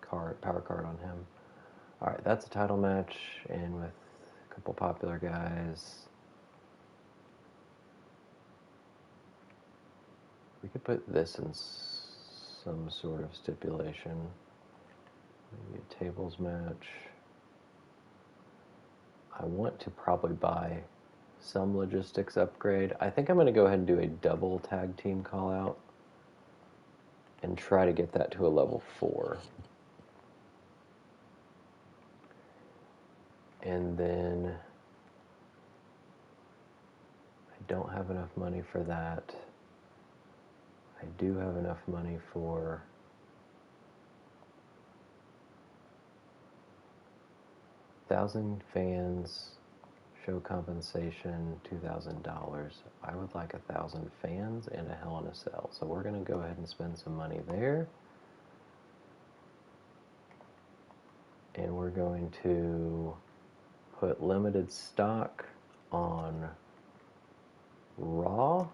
power card on him. All right, that's a title match, and with a couple popular guys. We could put this in some sort of stipulation. Maybe a tables match. I want to probably buy some logistics upgrade. I think I'm going to go ahead and do a double tag team call out and try to get that to a level 4. And then I don't have enough money for that. I do have enough money for $1,000 fans, show compensation, $2,000. I would like 1,000 fans and a Hell in a Cell. So we're going to go ahead and spend some money there. And we're going to put limited stock on Raw.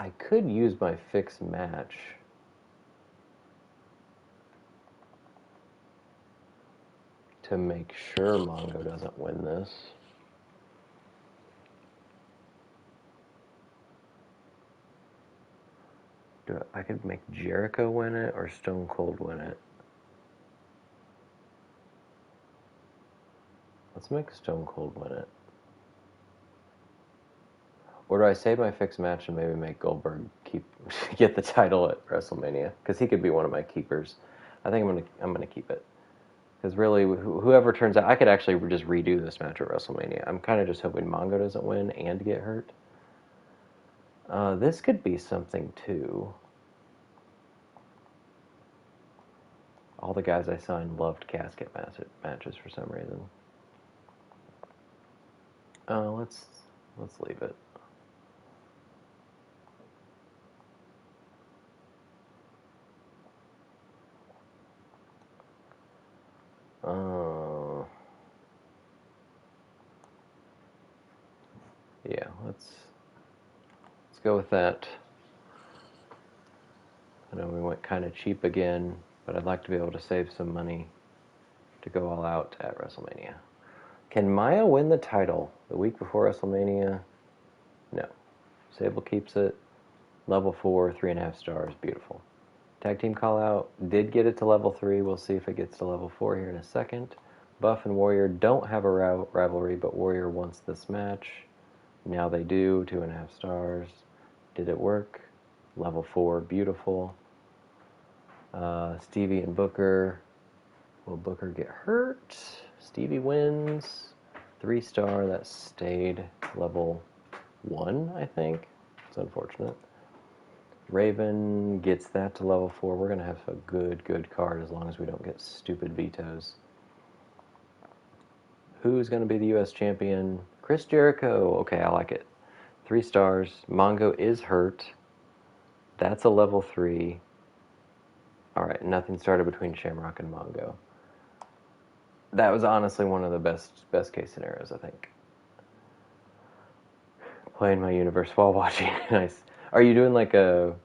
I could use my fixed match to make sure Mongo doesn't win this. I could make Jericho win it or Stone Cold win it. Let's make Stone Cold win it. Or do I save my fixed match and maybe make Goldberg get the title at WrestleMania? Because he could be one of my keepers. I think I'm gonna keep it. Because really, whoever turns out, I could actually just redo this match at WrestleMania. I'm kind of just hoping Mongo doesn't win and get hurt. This could be something too. All the guys I signed loved casket matches for some reason. Let's leave it. Yeah, let's go with that. I know we went kind of cheap again, but I'd like to be able to save some money to go all out at WrestleMania. Can Maya win the title the week before WrestleMania? No. Sable keeps it. Level 4, 3.5 stars. Beautiful. Tag team call out. Did get it to level 3. We'll see if it gets to level 4 here in a second. Buff and Warrior don't have a rivalry, but Warrior wants this match. Now they do. 2.5 stars. Did it work? Level 4. Beautiful. Stevie and Booker. Will Booker get hurt? Stevie wins. 3-star. That stayed level 1, I think. It's unfortunate. Raven gets that to level 4. We're going to have a good card as long as we don't get stupid vetoes. Who's going to be the U.S. champion? Chris Jericho. Okay, I like it. 3 stars. Mongo is hurt. That's a level 3. All right, nothing started between Shamrock and Mongo. That was honestly one of the best case scenarios, I think. Playing my universe while watching. Nice. Are you doing like a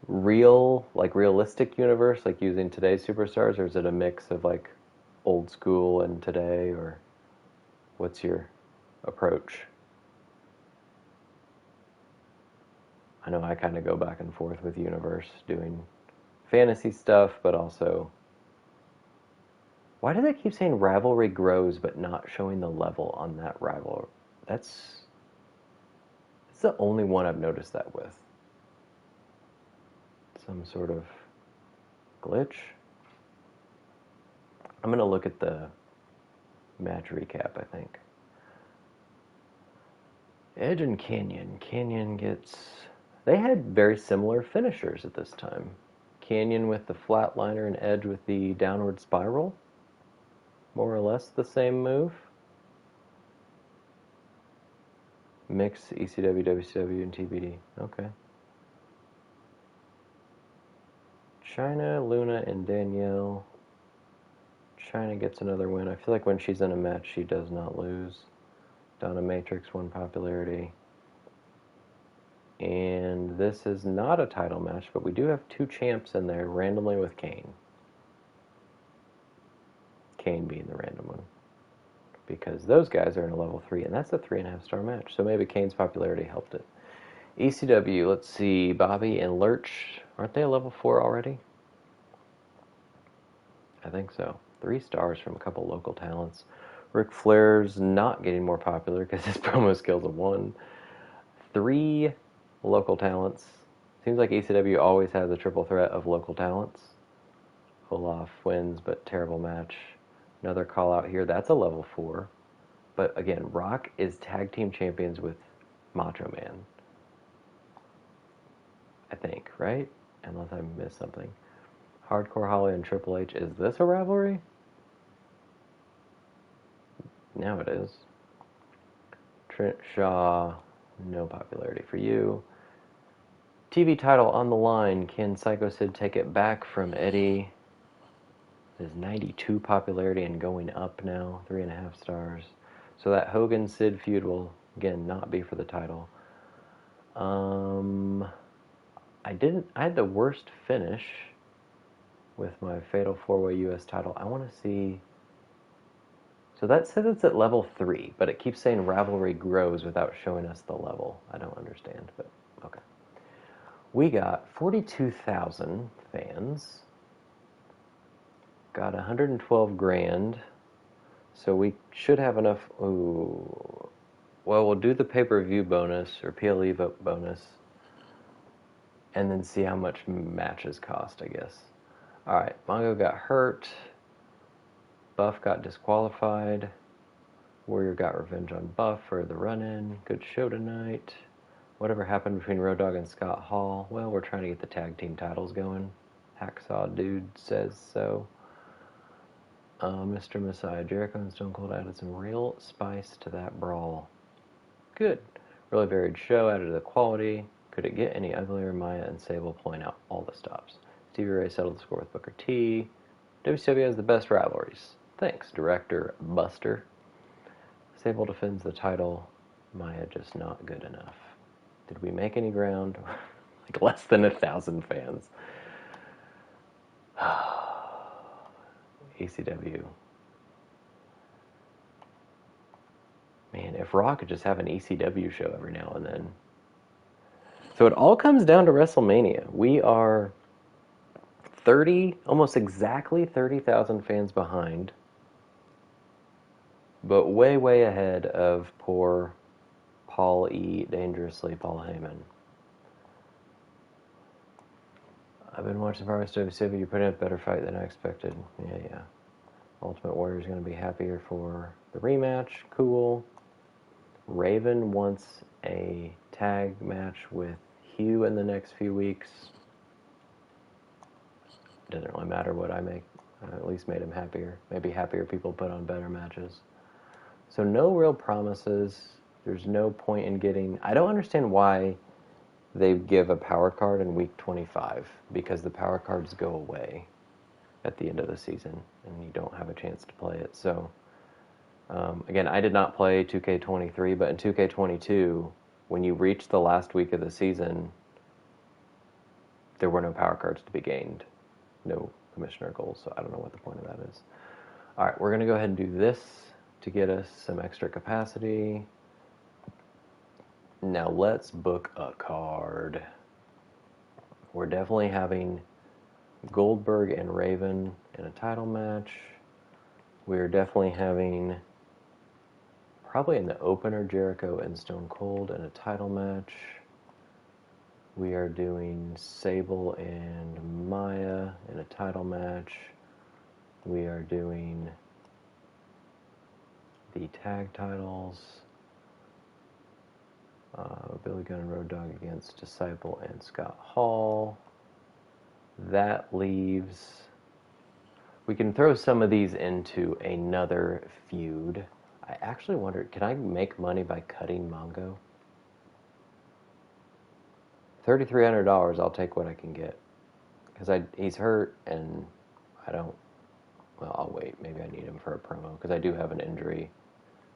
realistic universe, like using today's superstars, or is it a mix of like old school and today, or what's your approach? I know I kind of go back and forth with universe, doing fantasy stuff, but also, why do they keep saying rivalry grows but not showing the level on that rival? That's the only one I've noticed that with. Some sort of glitch. I'm going to look at the match recap, I think. Edge and Canyon. Canyon gets... They had very similar finishers at this time. Canyon with the flatliner and Edge with the downward spiral. more or less the same move. Mix ECW, WCW, and TBD. Okay. Chyna, Luna, and Danielle. Chyna gets another win. I feel like when she's in a match, she does not lose. Donna Matrix won popularity. And this is not a title match, but we do have two champs in there randomly with Kane. Kane being the random one. Because those guys are in a level 3, and that's a 3.5-star match. So maybe Kane's popularity helped it. ECW, let's see. Bobby and Lurch. Aren't they a level 4 already? I think so. 3 stars from a couple local talents. Ric Flair's not getting more popular because his promo skills are 1. 3 local talents. Seems like ECW always has a triple threat of local talents. Olaf wins, but terrible match. Another call out here. That's a level 4. But again, Rock is tag team champions with Macho Man. I think, right? Unless I missed something. Hardcore Holly and Triple H. Is this a rivalry? Now it is. Trent Shaw, no popularity for you. TV title on the line. Can Psycho Sid take it back from Eddie? There's 92 popularity and going up now. 3.5 stars. So that Hogan-Sid feud will, again, not be for the title. I had the worst finish with my Fatal 4-Way U.S. title. I want to see... So that says it's at level 3, but it keeps saying rivalry grows without showing us the level. I don't understand, but okay. We got 42,000 fans. Got 112 grand. So we should have enough... Ooh. Well, we'll do the pay-per-view bonus, or PLE bonus, and then see how much matches cost, I guess. Alright, Mongo got hurt. Buff got disqualified. Warrior got revenge on Buff for the run-in. Good show tonight. Whatever happened between Road Dogg and Scott Hall? Well, we're trying to get the tag team titles going. Hacksaw Dude says so. Mr. Messiah, Jericho and Stone Cold added some real spice to that brawl. Good. Really varied show, added to the quality. Could it get any uglier? Maya and Sable point out all the stops. Stevie Ray settled the score with Booker T. WCW has the best rivalries. Thanks, Director Buster. Sable defends the title. Maya just not good enough. Did we make any ground? Like less than 1,000 fans. ECW. Man, if Raw could just have an ECW show every now and then. So it all comes down to WrestleMania. We are 30, almost exactly 30,000 fans behind, but way, way ahead of poor Paul E. Dangerously Paul Heyman. I've been watching Progress WCW. You're putting up a better fight than I expected. Yeah. Ultimate Warrior's going to be happier for the rematch. Cool. Raven wants a tag match with Hugh in the next few weeks. Doesn't really matter what I make. I at least made him happier. Maybe happier people put on better matches. So no real promises. There's no point in getting... I don't understand why they give a power card in week 25, because the power cards go away at the end of the season, and you don't have a chance to play it. So, again, I did not play 2K23, but in 2K22, when you reach the last week of the season, there were no power cards to be gained. No commissioner goals, so I don't know what the point of that is. All right, we're going to go ahead and do this to get us some extra capacity. Now let's book a card. We're definitely having Goldberg and Raven in a title match. We're definitely having, probably in the opener, Jericho and Stone Cold in a title match. We are doing Sable and Maya in a title match. We are doing the tag titles. Billy Gunn and Road Dogg against Disciple and Scott Hall. That leaves We can throw some of these into another feud. I actually wonder, can I make money by cutting Mongo? $3,300, I'll take what I can get. Because he's hurt, and I don't... Well, I'll wait. Maybe I need him for a promo, because I do have an injury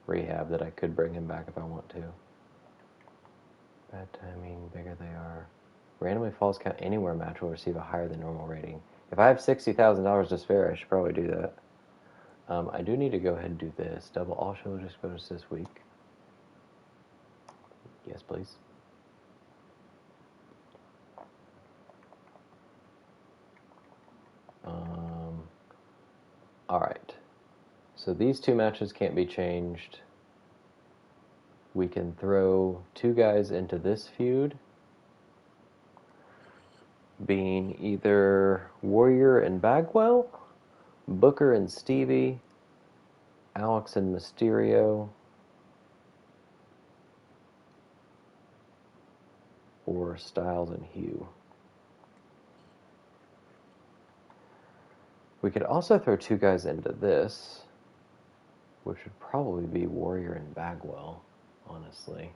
rehab that I could bring him back if I want to. Bad timing, bigger they are. Randomly falls count anywhere match will receive a higher than normal rating. If I have $60,000 to spare, I should probably do that. I do need to go ahead and do this. Double all shows exposed this week. Yes, please. Alright. So these two matches can't be changed. We can throw two guys into this feud, being either Warrior and Bagwell, Booker and Stevie, Alex and Mysterio, or Styles and Hugh. We could also throw two guys into this, which would probably be Warrior and Bagwell, honestly.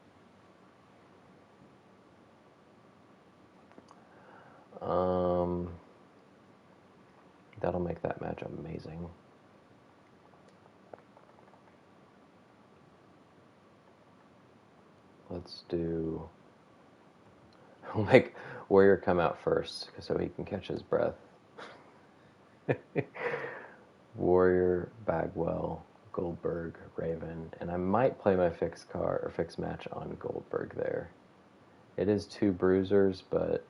That'll make that match amazing. Let's do... We'll make Warrior come out first, so he can catch his breath. Warrior, Bagwell, Goldberg, Raven, and I might play my fixed match on Goldberg there. It is two bruisers, but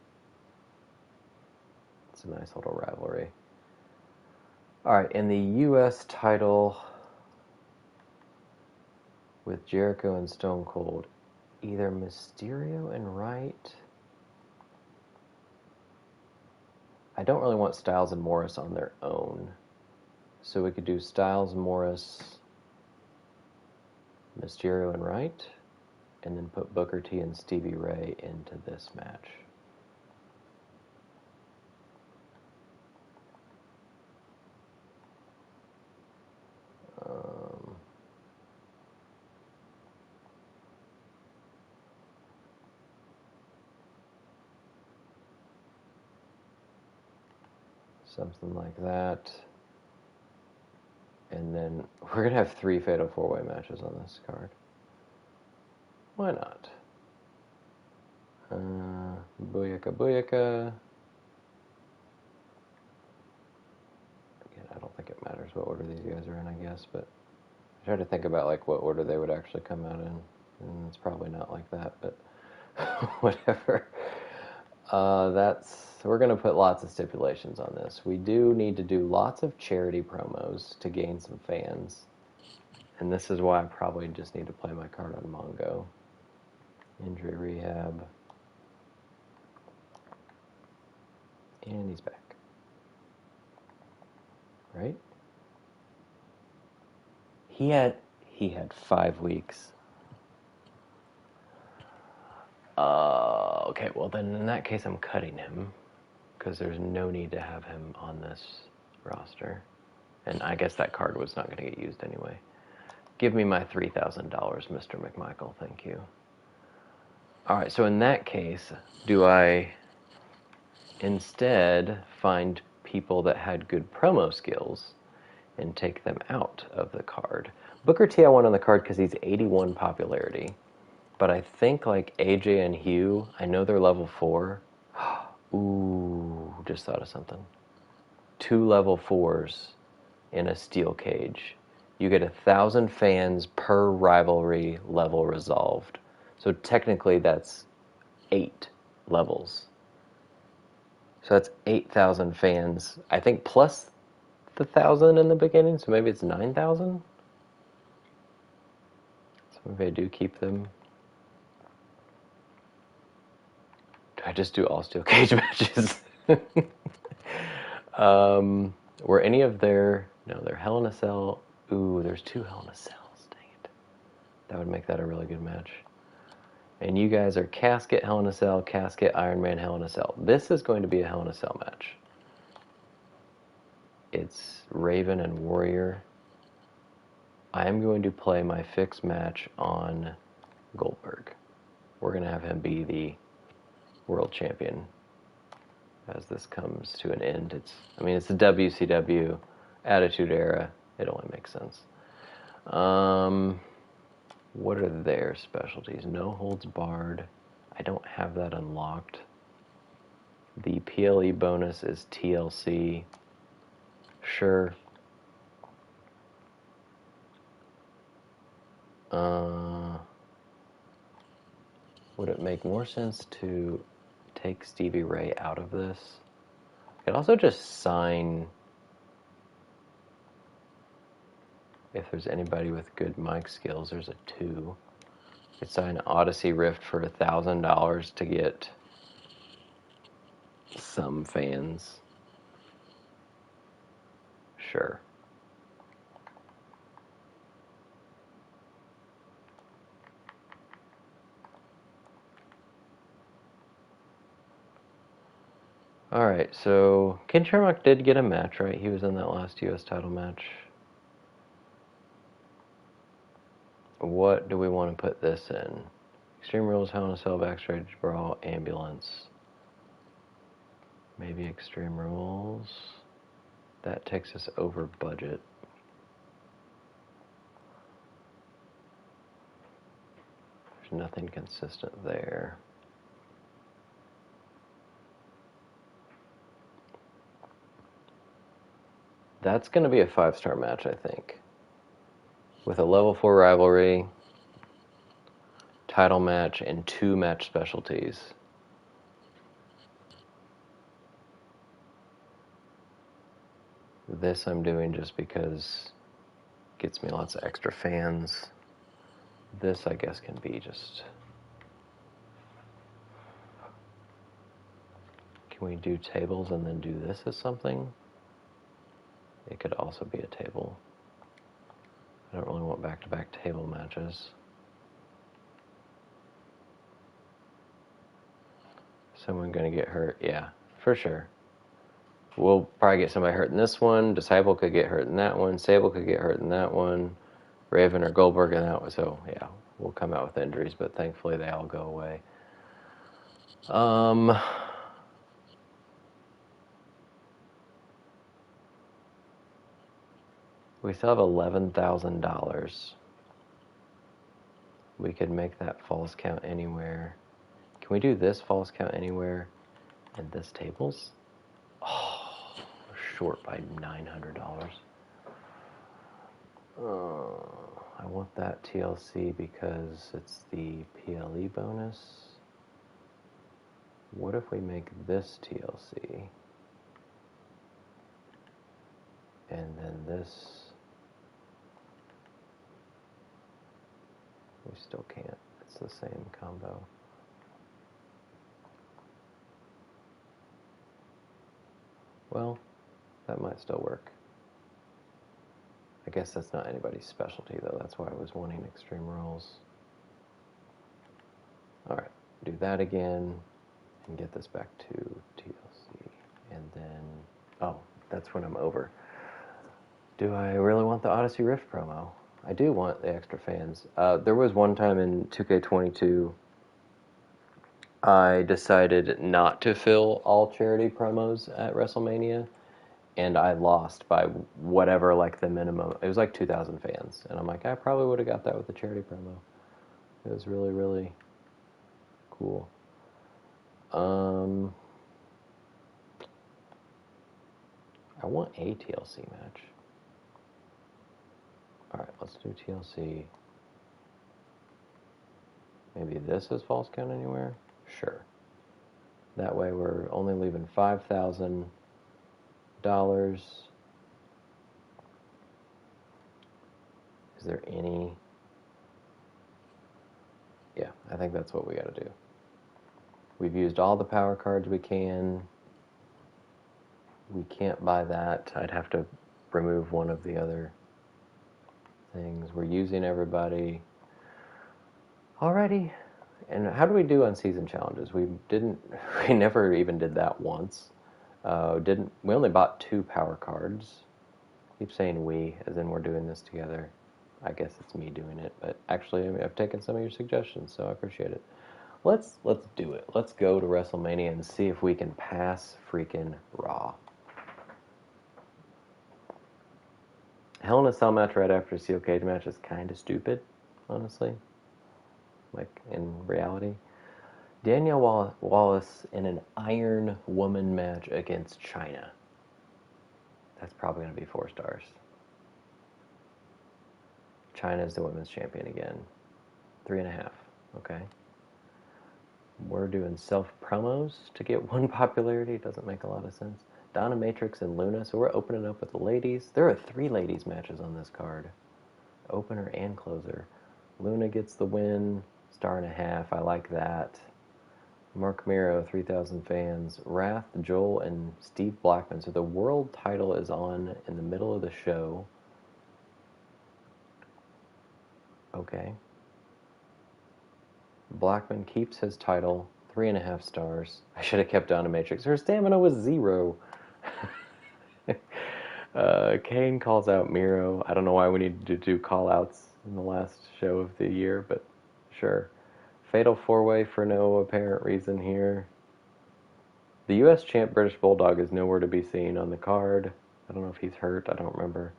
it's a nice little rivalry. Alright, in the U.S. title with Jericho and Stone Cold, either Mysterio and Wright. I don't really want Styles and Morris on their own. So we could do Styles, Morris, Mysterio and Wright, and then put Booker T and Stevie Ray into this match. Something like that. And then we're going to have 3 Fatal 4-Way matches on this card. Why not? Booyaka Booyaka. Again, I don't think it matters what order these guys are in, I guess, but I try to think about like what order they would actually come out in, and it's probably not like that, but whatever. We're going to put lots of stipulations on this. We do need to do lots of charity promos to gain some fans. And this is why I probably just need to play my card on Mongo. Injury rehab. And he's back. Right? He had 5 weeks. Okay, well then in that case I'm cutting him, because there's no need to have him on this roster. And I guess that card was not going to get used anyway. Give me my $3,000, Mr. McMichael, thank you. Alright, so in that case, do I instead find people that had good promo skills and take them out of the card? Booker T I want on the card because he's 81 popularity. But I think like AJ and Hugh, I know they're level 4. Ooh, just thought of something. 2 level 4s in a steel cage. You get 1,000 fans per rivalry level resolved. So technically that's 8 levels. So that's 8,000 fans, I think, plus the 1,000 in the beginning, so maybe it's 9,000? So maybe I do keep them. Do I just do all steel cage matches? Were any of their... No, they're Hell in a Cell. Ooh, there's 2 Hell in a Cells. Dang it. That would make that a really good match. And you guys are Casket, Hell in a Cell, Casket, Iron Man, Hell in a Cell. This is going to be a Hell in a Cell match. It's Raven and Warrior. I am going to play my fixed match on Goldberg. We're going to have him be the world champion as this comes to an end. It's the WCW Attitude Era. It only makes sense. What are their specialties? No holds barred. I don't have that unlocked. The PLE bonus is TLC. Sure. Would it make more sense to take Stevie Ray out of this? I could also just sign, if there's anybody with good mic skills, there's a 2. I could sign Odyssey Rift for $1,000 to get some fans. Sure. Alright, so Ken Shamrock did get a match, right? He was in that last US title match. What do we want to put this in? Extreme Rules, Hell in a Cell, Backstage Brawl, Ambulance. Maybe Extreme Rules. That takes us over budget. There's nothing consistent there. That's going to be a 5-star match, I think. With a level 4 rivalry, title match, and 2 match specialties. This I'm doing just because it gets me lots of extra fans. This, I guess, can be just... Can we do tables and then do this as something? It could also be a table. I don't really want back-to-back table matches. Someone gonna get hurt? Yeah, for sure. We'll probably get somebody hurt in this one. Disciple could get hurt in that one. Sable could get hurt in that one. Raven or Goldberg in that one. So, yeah, we'll come out with injuries, but thankfully they all go away. We still have $11,000. We could make that false count anywhere. Can we do this false count anywhere and this tables? Oh, we're short by $900. I want that TLC because it's the PLE bonus. What if we make this TLC? And then this... We still can't. It's the same combo. Well, that might still work. I guess that's not anybody's specialty, though. That's why I was wanting Extreme Rules. Alright, do that again, and get this back to TLC. And then... Oh, that's when I'm over. Do I really want the Odyssey Rift promo? I do want the extra fans. There was one time in 2K22 I decided not to fill all charity promos at Wrestlemania, and I lost by whatever, like, the minimum. It was like 2,000 fans, and I'm like, I probably would have got that with the charity promo. It was really, really cool. I want a TLC match. Alright, let's do TLC. Maybe this is false count anywhere? Sure. That way we're only leaving $5,000. Is there any... Yeah, I think that's what we gotta do. We've used all the power cards we can. We can't buy that. I'd have to remove one of the other things. We're using everybody. Alrighty. And how do we do on season challenges? We never even did that once. We only bought 2 power cards. Keep saying we, as in we're doing this together. I guess it's me doing it, but actually I've taken some of your suggestions, so I appreciate it. Let's do it. Let's go to WrestleMania and see if we can pass freaking Raw. Hell in a Cell match right after a steel cage match is kind of stupid, honestly. Like, in reality. Danielle Wallace in an Iron Woman match against Chyna. That's probably going to be 4 stars. Chyna's the women's champion again. 3.5. Okay. We're doing self-promos to get 1 popularity. Doesn't make a lot of sense. Donna Matrix and Luna. So we're opening up with the ladies. There are 3 ladies matches on this card. Opener and closer. Luna gets the win. 1.5 stars. I like that. Mark Miro, 3,000 fans. Wrath, Joel, and Steve Blackman. So the world title is on in the middle of the show. Okay. Blackman keeps his title. 3.5 stars. I should have kept Donna Matrix. Her stamina was 0. Kane calls out Miro. I don't know why we need to do call-outs in the last show of the year, but sure. Fatal 4-way for no apparent reason here. The U.S. champ British Bulldog is nowhere to be seen on the card. I don't know if he's hurt. I don't remember.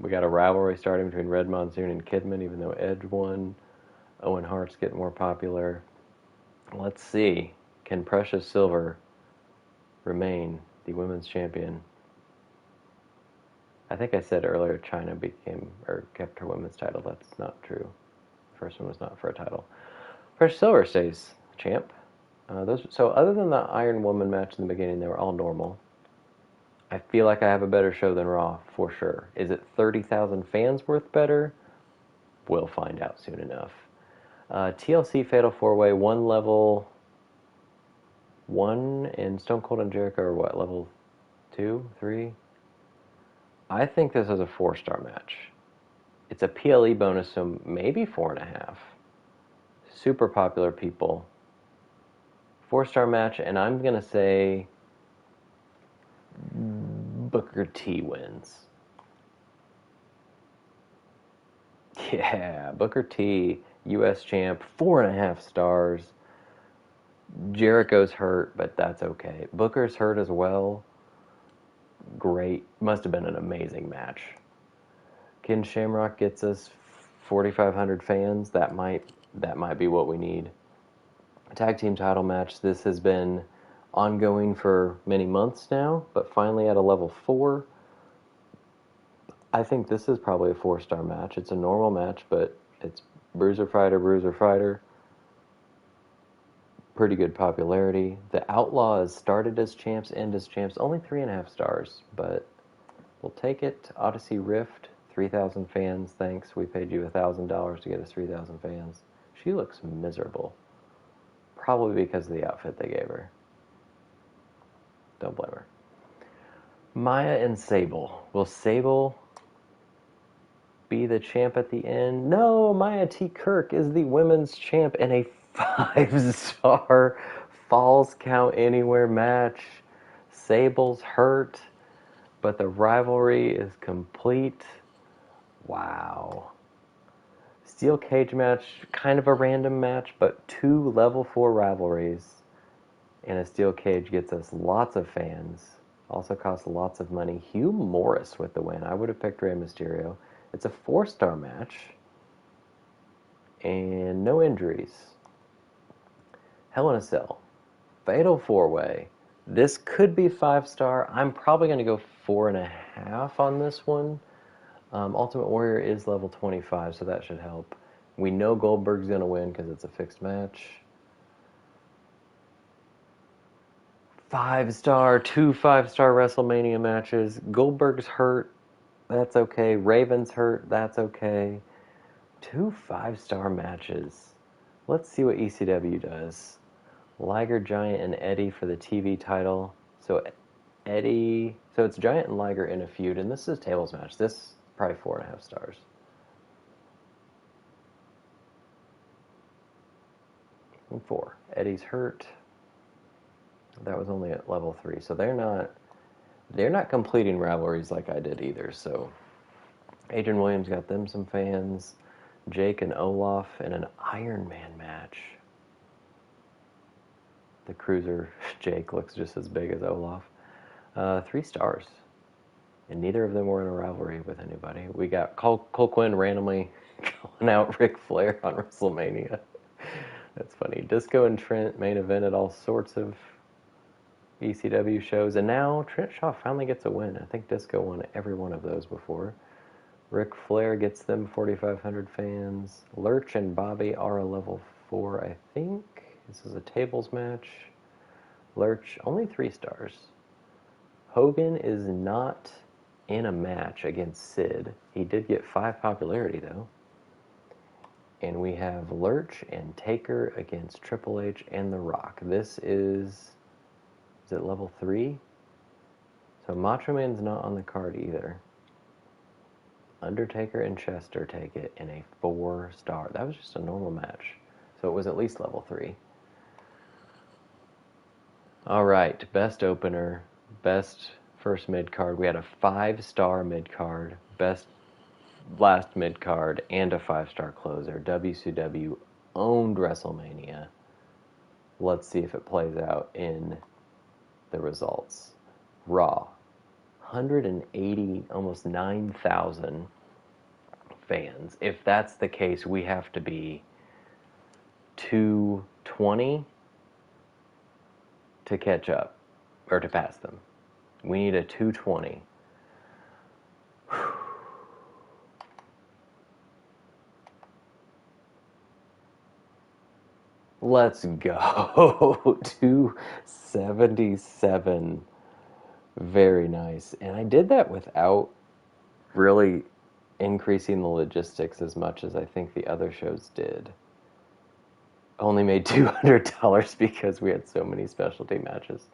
We got a rivalry starting between Red Monsoon and Kidman, even though Edge won. Owen Hart's getting more popular. Let's see. Can Precious Silver remain the women's champion? I think I said earlier Chyna kept her women's title. That's not true. The first one was not for a title. Precious Silver stays champ. So other than the Iron Woman match in the beginning, they were all normal. I feel like I have a better show than Raw, for sure. Is it 30,000 fans worth better? We'll find out soon enough. TLC Fatal 4-Way, 1 level 1, and Stone Cold and Jericho are what, level 2, 3? I think this is a 4-star match. It's a PLE bonus, so maybe 4.5. Super popular people. 4-star match, and I'm going to say Booker T wins. Yeah, Booker T, U.S. champ, 4.5 stars. Jericho's hurt, but that's okay. Booker's hurt as well. Great. Must have been an amazing match. Ken Shamrock gets us 4,500 fans. That might be what we need. Tag team title match. This has been ongoing for many months now, but finally at a level 4. I think this is probably a 4-star match. It's a normal match, but it's Bruiser Fighter. Pretty good popularity. The Outlaws started as champs, end as champs. Only 3.5 stars, but we'll take it. Odyssey Rift, 3,000 fans. Thanks. We paid you $1,000 to get us 3,000 fans. She looks miserable. Probably because of the outfit they gave her. Don't blame her. Maya and Sable. Will Sable be the champ at the end? No, Maya T. Kirk is the women's champ in a 5-star Falls Count Anywhere match. Sable's hurt, but the rivalry is complete. Wow. Steel cage match, kind of a random match, but 2 level 4 rivalries in a steel cage gets us lots of fans. Also costs lots of money. Hugh Morris with the win. I would have picked Rey Mysterio. It's a 4-star match. And no injuries. Hell in a Cell. Fatal 4-Way. This could be 5-star. I'm probably going to go 4.5 on this one. Ultimate Warrior is level 25, so that should help. We know Goldberg's going to win because it's a fixed match. 5-star, 2 5-star WrestleMania matches. Goldberg's hurt. That's okay. Raven's hurt. That's okay. 2 5-star matches. Let's see what ECW does. Liger, Giant, and Eddie for the TV title. So it's Giant and Liger in a feud, and this is a tables match. This probably 4.5 stars. And 4. Eddie's hurt. That was only at level 3, so they're not completing rivalries like I did either. So Adrian Williams got them some fans. Jake and Olaf in an Iron Man match. The cruiser Jake looks just as big as Olaf. 3 stars. And neither of them were in a rivalry with anybody. We got Cole Quinn randomly calling out Ric Flair on WrestleMania. That's funny. Disco and Trent main event at all sorts of ECW shows. And now Trent Shaw finally gets a win. I think Disco won every one of those before. Ric Flair gets them 4,500 fans. Lurch and Bobby are a level 4, I think. This is a tables match. Lurch, only 3 stars. Hogan is not in a match against Sid. He did get 5 popularity, though. And we have Lurch and Taker against Triple H and The Rock. This is it level 3? So Macho Man's not on the card either. Undertaker and Chester take it in a 4-star. That was just a normal match. So it was at least level 3. Alright, best opener, best first mid-card. We had a 5-star mid-card, best last mid-card, and a 5-star closer. WCW owned WrestleMania. Let's see if it plays out in the results. Raw, 180, almost 9,000 fans. If that's the case, we have to be 220 to catch up, or to pass them. We need a 220. Let's go. 277. Very nice. And I did that without really increasing the logistics as much as I think the other shows did. Only made $200 because we had so many specialty matches.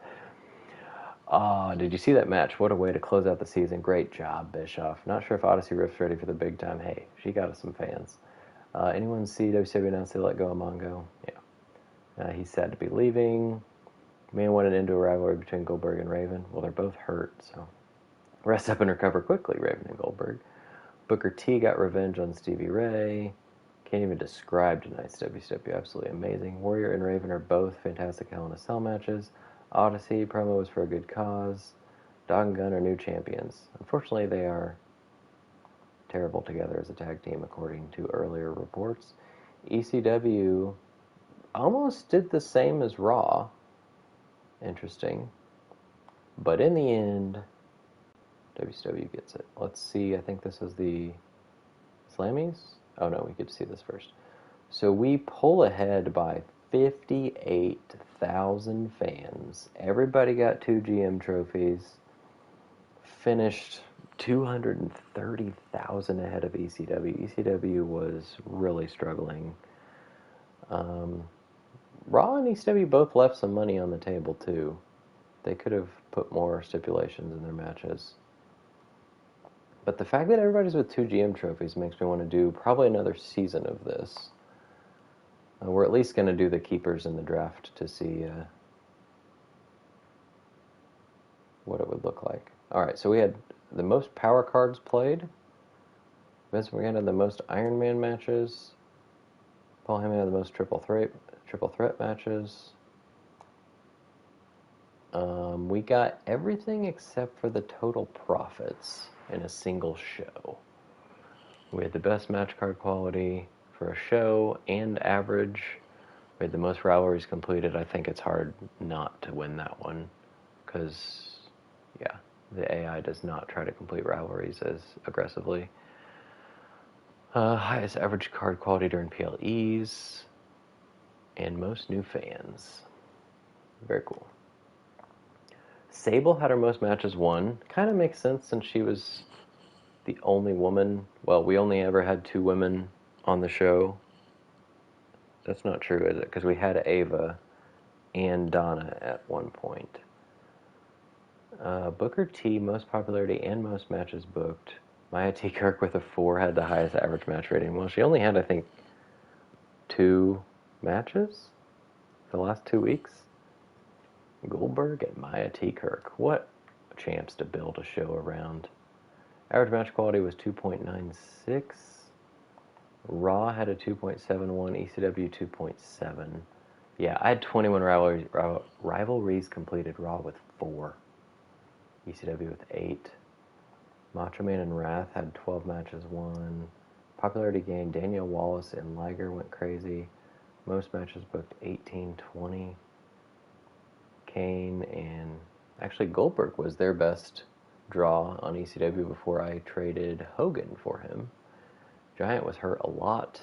Did you see that match? What a way to close out the season. Great job, Bischoff. Not sure if Odyssey Rift's ready for the big time. Hey, she got us some fans. Anyone see WCW announce they let go of Mongo? Yeah. He's sad to be leaving. Man wanted into a rivalry between Goldberg and Raven. Well, they're both hurt, so rest up and recover quickly, Raven and Goldberg. Booker T got revenge on Stevie Ray. Can't even describe tonight's WCW. Absolutely amazing. Warrior and Raven are both fantastic Hell in a Cell matches. Odyssey promo was for a good cause. Dog and Gun are new champions. Unfortunately, they are terrible together as a tag team, according to earlier reports. ECW almost did the same as Raw. Interesting. But in the end, WCW gets it. Let's see. I think this is the Slammies. Oh no, we get to see this first. So we pull ahead by 58,000 fans. Everybody got 2 GM trophies. Finished 230,000 ahead of ECW. ECW was really struggling. Raw and ECW both left some money on the table too. They could have put more stipulations in their matches. But the fact that everybody's with 2 GM trophies makes me want to do probably another season of this. We're at least going to do the keepers in the draft to see what it would look like. Alright, so we had the most power cards played. Vince McMahon had the most Iron Man matches. Paul Heyman had the most triple threat matches. We got everything except for the total profits in a single show. We had the best match card quality for a show and average. We had the most rivalries completed. I think it's hard not to win that one because, yeah, the AI does not try to complete rivalries as aggressively. Highest average card quality during PLEs and most new fans. Very cool. Sable had her most matches won. Kind of makes sense since she was the only woman. Well, we only ever had 2 women on the show. That's not true, is it? Because we had Ava and Donna at one point. Booker T, most popularity and most matches booked. Maya T. Kirk with a 4 had the highest average match rating. Well, she only had, I think, 2 matches the last 2 weeks. Goldberg and Maya T. Kirk. What champs to build a show around. Average match quality was 2.96. Raw had a 2.71. ECW 2.7. Yeah, I had 21 rivalries completed. Raw with 4. ECW with 8. Macho Man and Wrath had 12 matches won. Popularity gain, Danielle Wallace and Liger went crazy. Most matches booked 18-20. Kane and... Actually, Goldberg was their best draw on ECW before I traded Hogan for him. Giant was hurt a lot.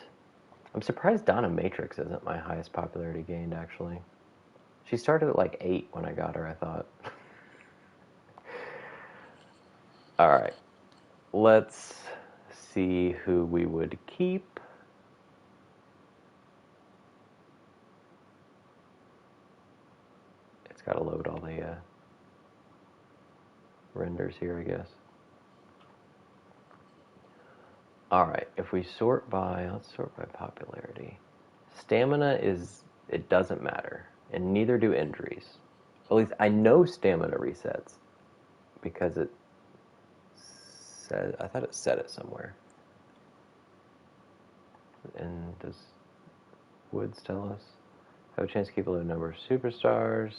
I'm surprised Donna Matrix isn't my highest popularity gained, actually. She started at like 8 when I got her, I thought. Alright. Let's see who we would keep. It's got to load all the renders here, I guess. Alright, if we sort by, let's sort by popularity. Stamina is, it doesn't matter, and neither do injuries. At least I know stamina resets, because it said, I thought it said it somewhere. And does Woods tell us? Have a chance to keep a low number of superstars.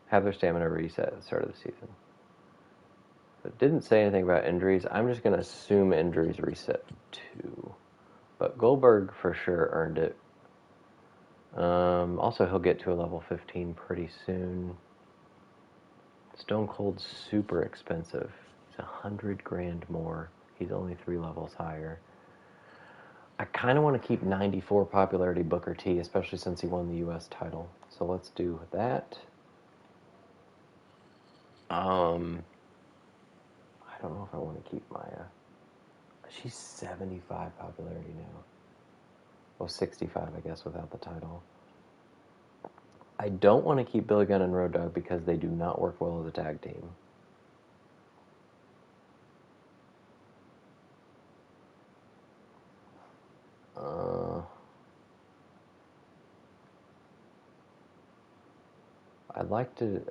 Have their stamina reset at the start of the season. It didn't say anything about injuries. I'm just going to assume injuries reset too. But Goldberg for sure earned it. Also, he'll get to a level 15 pretty soon. Stone Cold's super expensive. He's 100 grand more. He's only 3 levels higher. I kind of want to keep 94 popularity Booker T, especially since he won the U.S. title. So let's do that. I don't know if I want to keep Maya. She's 75 popularity now. Well, 65, I guess, without the title. I don't want to keep Billy Gunn and Road Dogg because they do not work well as a tag team.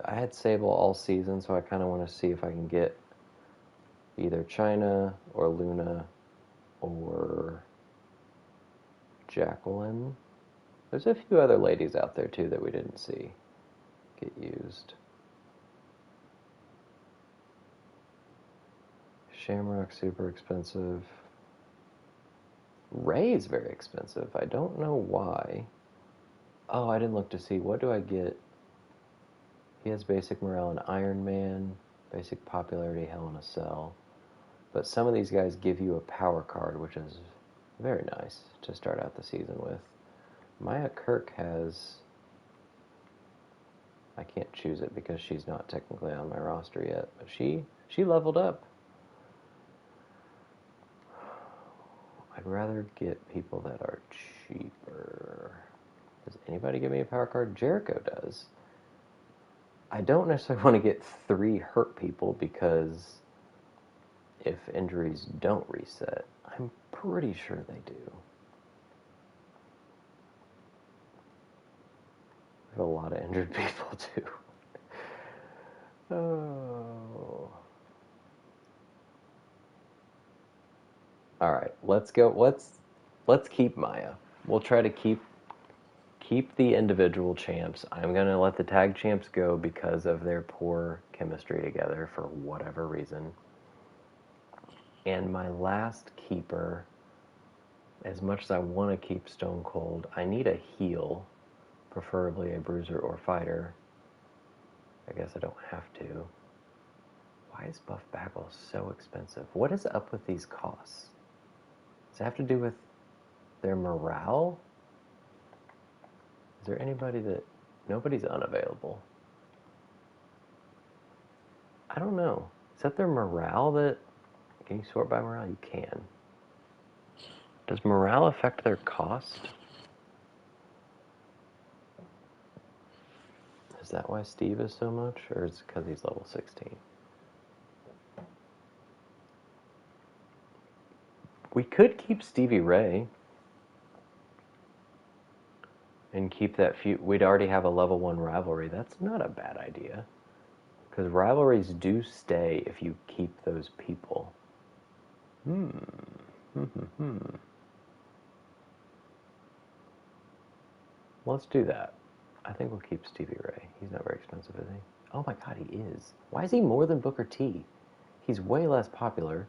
I had Sable all season, so I kind of want to see if I can get either Chyna or Luna or Jacqueline. There's a few other ladies out there, too, that we didn't see get used. Shamrock, super expensive. Ray's very expensive. I don't know why. Oh, I didn't look to see. What do I get? He has basic morale in Iron Man, basic popularity Hell in a Cell. But some of these guys give you a power card, which is very nice to start out the season with. Maya Kirk has... I can't choose it because she's not technically on my roster yet, but she leveled up. I'd rather get people that are cheaper. Does anybody give me a power card? Jericho does. I don't necessarily want to get 3 hurt people because if injuries don't reset, I'm pretty sure they do. We have a lot of injured people too. Oh. All right, let's go. Let's keep Maya. We'll try to keep the individual champs. I'm going to let the tag champs go because of their poor chemistry together for whatever reason. And my last keeper, as much as I want to keep Stone Cold, I need a heel, preferably a bruiser or fighter. I guess I don't have to. Why is Buff Bagwell so expensive? What is up with these costs? Does it have to do with their morale? Is there anybody that... Nobody's unavailable. I don't know. Is that their morale that... Can you sort by morale? You can. Does morale affect their cost? Is that why Steve is so much? Or is it because he's level 16? We could keep Stevie Ray. And keep that feud. We'd already have a level 1 rivalry. That's not a bad idea. Because rivalries do stay if you keep those people. Let's do that. I think we'll keep Stevie Ray. He's not very expensive, is he? Oh my god, he is. Why is he more than Booker T? He's way less popular.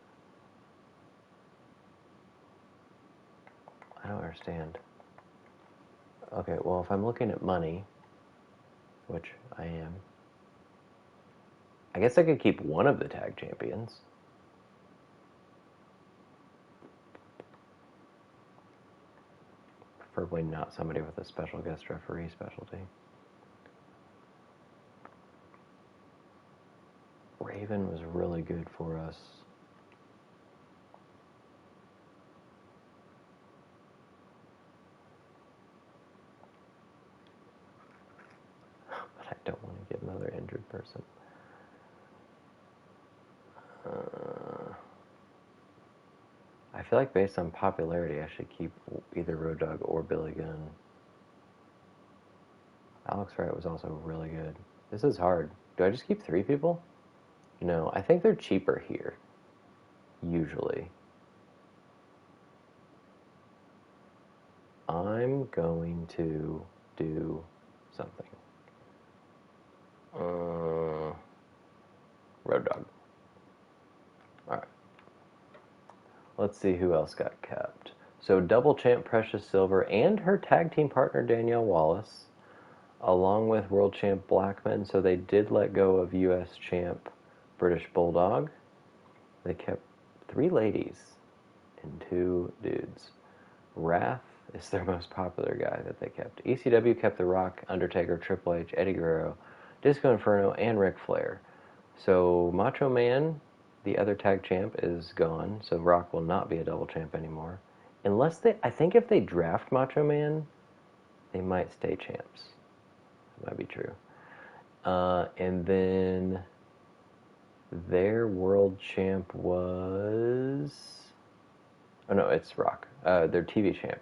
I don't understand. Okay, well, if I'm looking at money, which I am, I guess I could keep one of the tag champions. Preferably not somebody with a special guest referee specialty. Raven was really good for us. But I don't want to get another injured person. I feel like based on popularity, I should keep either Road Dogg or Billy Gunn. Alex Wright was also really good. This is hard. Do I just keep 3 people? No, I think they're cheaper here. Usually. I'm going to do something. Road Dogg. Alright. Let's see who else got kept. So double champ Precious Silver and her tag team partner Danielle Wallace, along with world champ Blackman. So they did let go of US champ British Bulldog. They kept 3 ladies and 2 dudes. Wrath is their most popular guy that they kept. ECW kept The Rock, Undertaker, Triple H, Eddie Guerrero, Disco Inferno, and Ric Flair. So Macho Man, the other tag champ, is gone. So Rock will not be a double champ anymore. Unless I think if they draft Macho Man, they might stay champs. That might be true. And then their world champ was... Oh no, it's Rock. Their TV champ.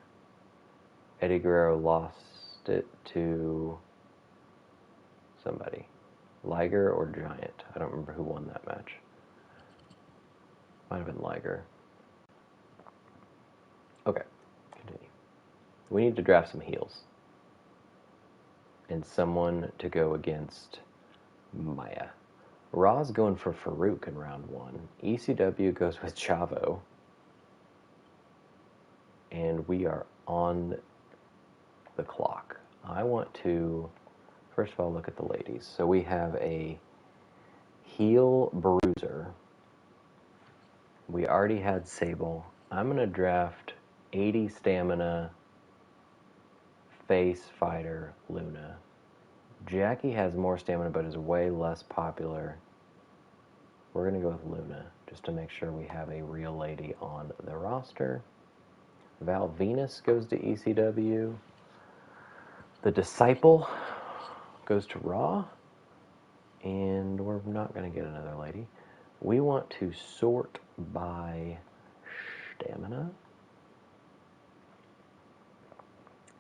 Eddie Guerrero lost it to somebody. Liger or Giant. I don't remember who won that match. Might have been Liger. Okay, continue. We need to draft some heels. And someone to go against Maya. Raw's going for Farouk in round 1. ECW goes with Chavo. And we are on the clock. I want to, first of all, look at the ladies. So we have a heel bruiser. We already had Sable. I'm going to draft 80 stamina face fighter Luna. Jackie has more stamina but is way less popular. We're going to go with Luna just to make sure we have a real lady on the roster. Val Venus goes to ECW. The Disciple goes to Raw. And we're not going to get another lady. We want to sort by stamina.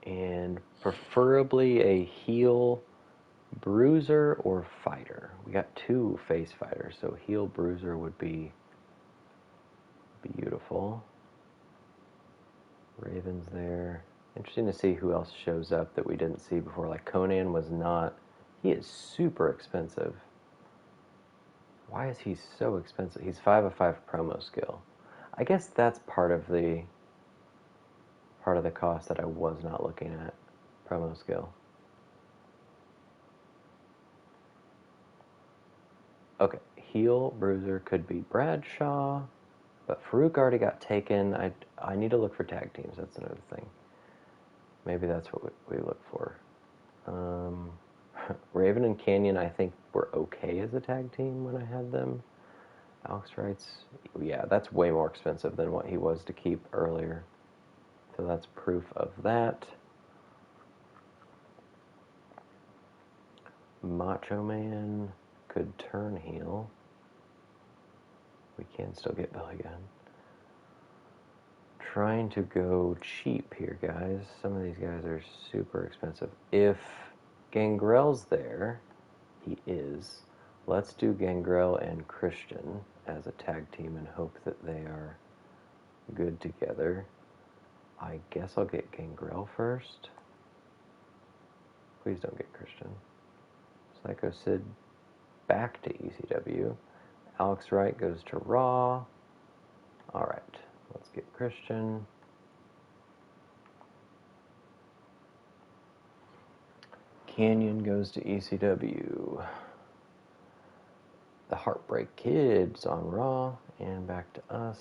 And preferably a heel bruiser or fighter. We got 2 face fighters, so heel bruiser would be beautiful. Raven's there. Interesting to see who else shows up that we didn't see before. Like Conan was not. He is super expensive. Why is he so expensive? He's 5 of 5 promo skill. I guess that's part of the cost that I was not looking at. Promo skill. Okay, heel bruiser could be Bradshaw, but Farouk already got taken. I need to look for tag teams. That's another thing. Maybe that's what we look for. Raven and Canyon, I think, were okay as a tag team when I had them. Alex Wright's, yeah, that's way more expensive than what he was to keep earlier. So that's proof of that. Macho Man could turn heel. We can still get Billy Gunn. Trying to go cheap here, guys. Some of these guys are super expensive. If Gangrel's there, he is. Let's do Gangrel and Christian as a tag team and hope that they are good together. I guess I'll get Gangrel first. Please don't get Christian. Psycho Sid back to ECW. Alex Wright goes to Raw. Alright, let's get Christian. Canyon goes to ECW. The Heartbreak Kids on Raw and back to us.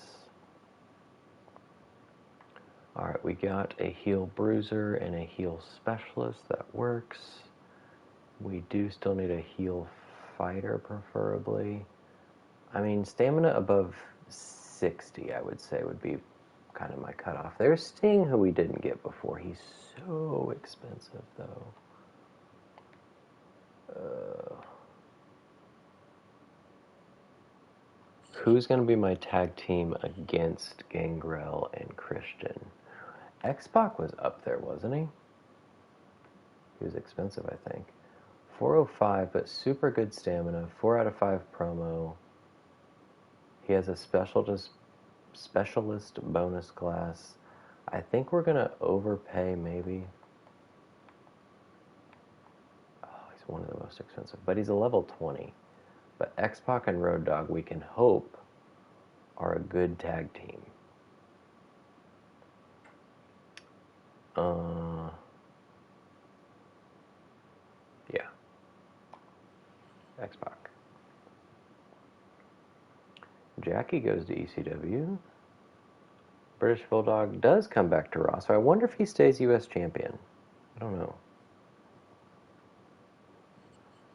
Alright, we got a heel bruiser and a heel specialist. That works. We do still need a heel fighter, preferably. I mean, stamina above 60, I would say, would be kind of my cutoff. There's Sting, who we didn't get before. He's so expensive, though. Who's going to be my tag team against Gangrel and Christian? X-Pac was up there, wasn't he? He was expensive, I think. 405, but super good stamina. 4 out of 5 promo. He has a specialist bonus class. I think we're going to overpay, maybe. Oh, he's one of the most expensive. But he's a level 20. But X-Pac and Road Dogg, we can hope, are a good tag team. Yeah. X-Pac. Jackie goes to ECW. British Bulldog does come back to Raw, so I wonder if he stays U.S. champion. I don't know.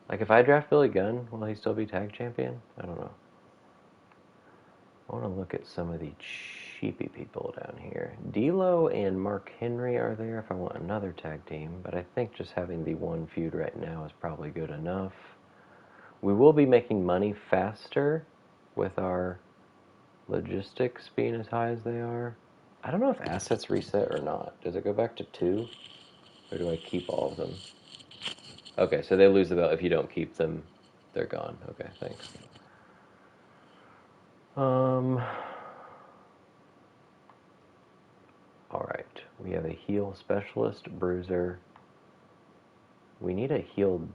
Like, if I draft Billy Gunn, will he still be tag champion? I don't know. I want to look at some of the cheapy people down here. D'Lo and Mark Henry are there if I want another tag team, but I think just having the one feud right now is probably good enough. We will be making money faster with our logistics being as high as they are. I don't know if assets reset or not. Does it go back to 2? Or do I keep all of them? Okay, so they lose the belt. If you don't keep them, they're gone. Okay, thanks. Alright, we have a heel specialist, bruiser. We need a heel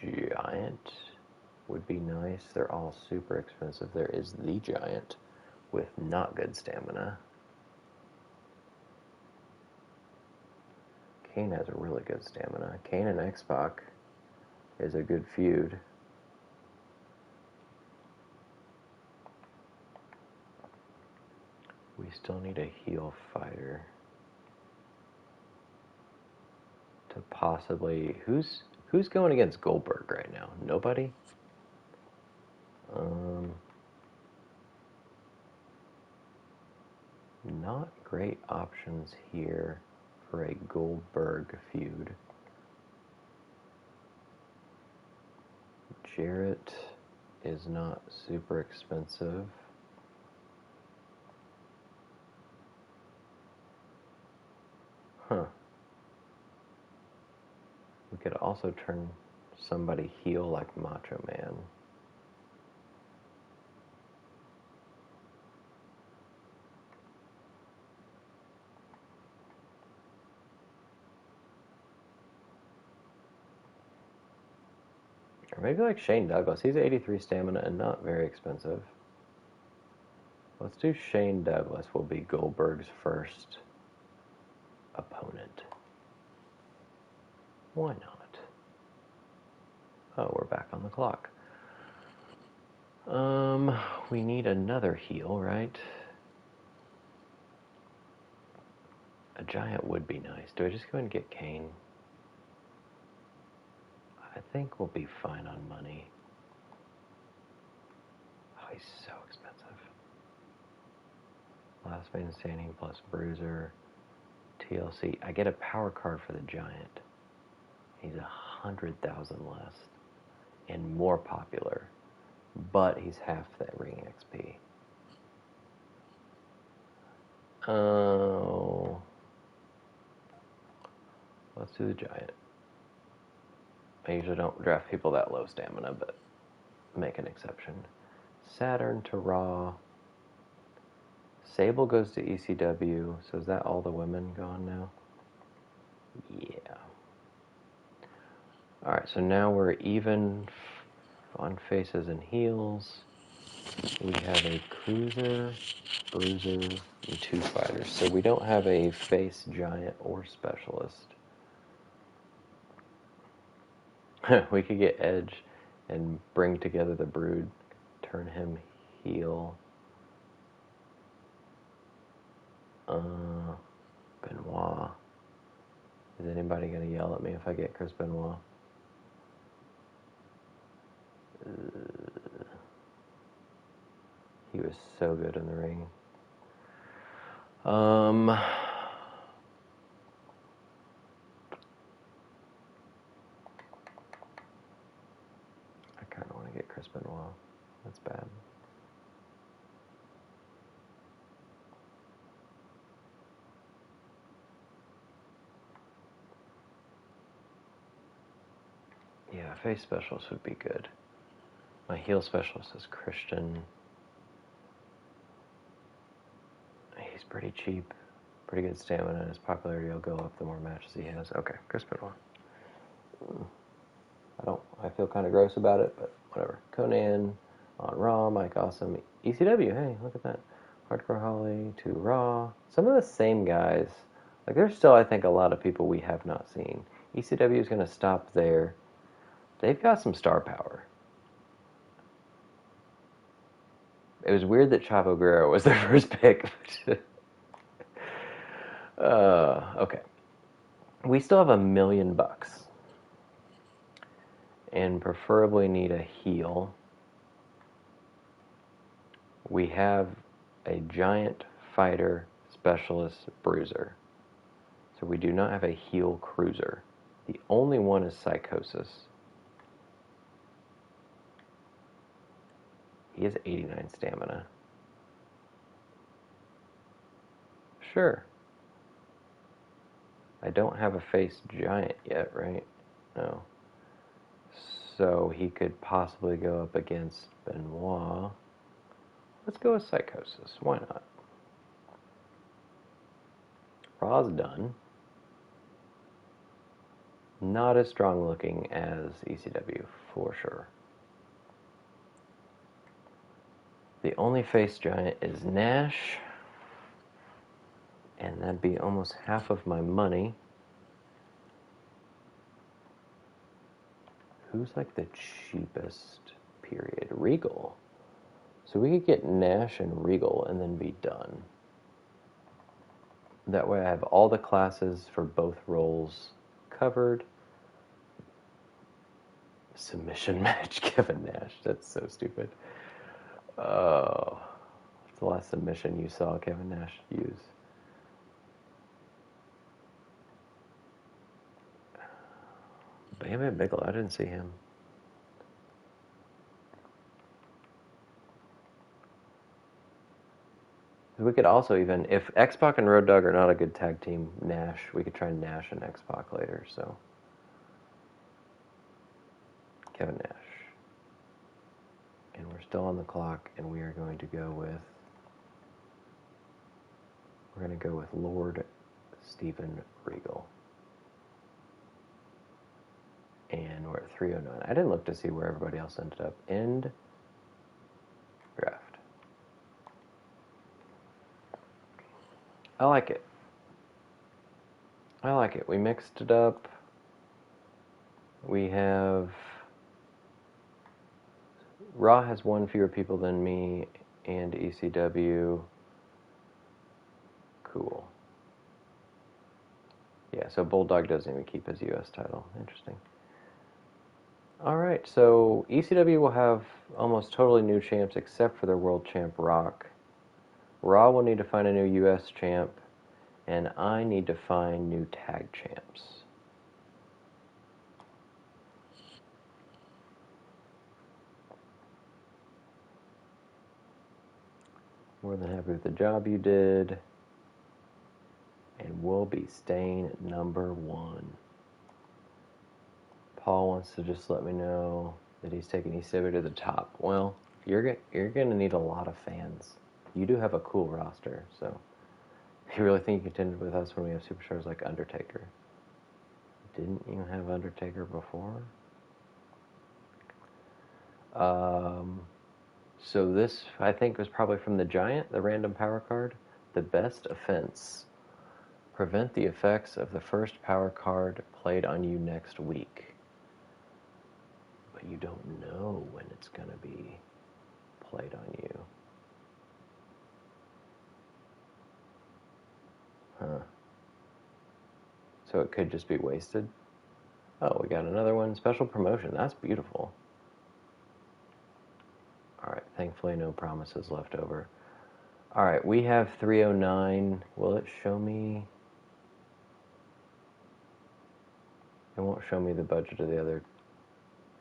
giant. Would be nice. They're all super expensive. There is the giant with not good stamina. Kane has a really good stamina. Kane and X-Pac is a good feud. We still need a heel fighter to possibly... Who's going against Goldberg right now? Nobody? Not great options here for a Goldberg feud. Jarrett is not super expensive. Huh. We could also turn somebody heel like Macho Man. Or maybe like Shane Douglas. He's 83 stamina and not very expensive. Let's do Shane Douglas will be Goldberg's first opponent. Why not? Oh, we're back on the clock. We need another heel, right? A giant would be nice. Do I just go and get Kane? I think we'll be fine on money. Oh, he's so expensive. Last man standing plus bruiser. TLC. I get a power card for the giant. He's 100,000 less and more popular, but he's half that ring XP. Oh, let's do the Giant. I usually don't draft people that low stamina, but make an exception. Saturn to Raw. Sable goes to ECW. So is that all the women gone now? Yeah. Alright, so now we're even on faces and heels. We have a cruiser, bruiser, and 2 fighters. So we don't have a face, giant, or specialist. We could get Edge and bring together the Brood, turn him heel. Benoit. Is anybody going to yell at me if I get Chris Benoit? He was so good in the ring. I kind of want to get Chris Benoit. That's bad. Yeah, face specialist would be good. My heel specialist is Christian. He's pretty cheap, pretty good stamina, and his popularity will go up the more matches he has. Okay, Chris Benoit. I feel kind of gross about it, but whatever. Conan on Raw, Mike Awesome, ECW. Hey, look at that. Hardcore Holly to Raw. Some of the same guys. Like, there's still, I think, a lot of people we have not seen. ECW is going to stop there. They've got some star power. It was weird that Chavo Guerrero was their first pick. Okay. We still have $1 million. And preferably need a heel. We have a giant fighter specialist bruiser. So we do not have a heel cruiser. The only one is Psychosis. He has 89 stamina. Sure. I don't have a face giant yet, right? No. So he could possibly go up against Benoit. Let's go with Psychosis. Why not? Raw's done. Not as strong looking as ECW, for sure. The only face giant is Nash. And that'd be almost half of my money. Who's like the cheapest, period? Regal. So we could get Nash and Regal and then be done. That way I have all the classes for both roles covered. Submission match, Kevin Nash. That's so stupid. Oh, what's the last submission you saw Kevin Nash use? Bam Bam Bigelow. I didn't see him. We could also even, if X-Pac and Road Dogg are not a good tag team, Nash, we could try Nash and X-Pac later, so. Kevin Nash. And we're still on the clock, and we are going to go with, Lord Steven Regal. And we're at 309. I didn't look to see where everybody else ended up. End draft. I like it. I like it. We mixed it up. We have... Raw has one fewer people than me, and ECW. Cool. Yeah, so Bulldog doesn't even keep his U.S. title. Interesting. Alright, so ECW will have almost totally new champs except for their world champ, Rock. Raw will need to find a new U.S. champ, and I need to find new tag champs. More than happy with the job you did. will be staying at number 1. Paul wants to just let me know that he's taking ECW to the top. Well, you're going to need a lot of fans. You do have a cool roster, so you really think you can contend with us when we have superstars like Undertaker? Didn't you have Undertaker before? So this, I think, was probably from the Giant, the random power card. The best offense. Prevent the effects of the first power card played on you next week. But you don't know when it's going to be played on you. Huh. So it could just be wasted. Oh, we got another one. Special promotion. That's beautiful. Alright, thankfully no promises left over. Alright, we have 309. Will it show me? It won't show me the budget of the other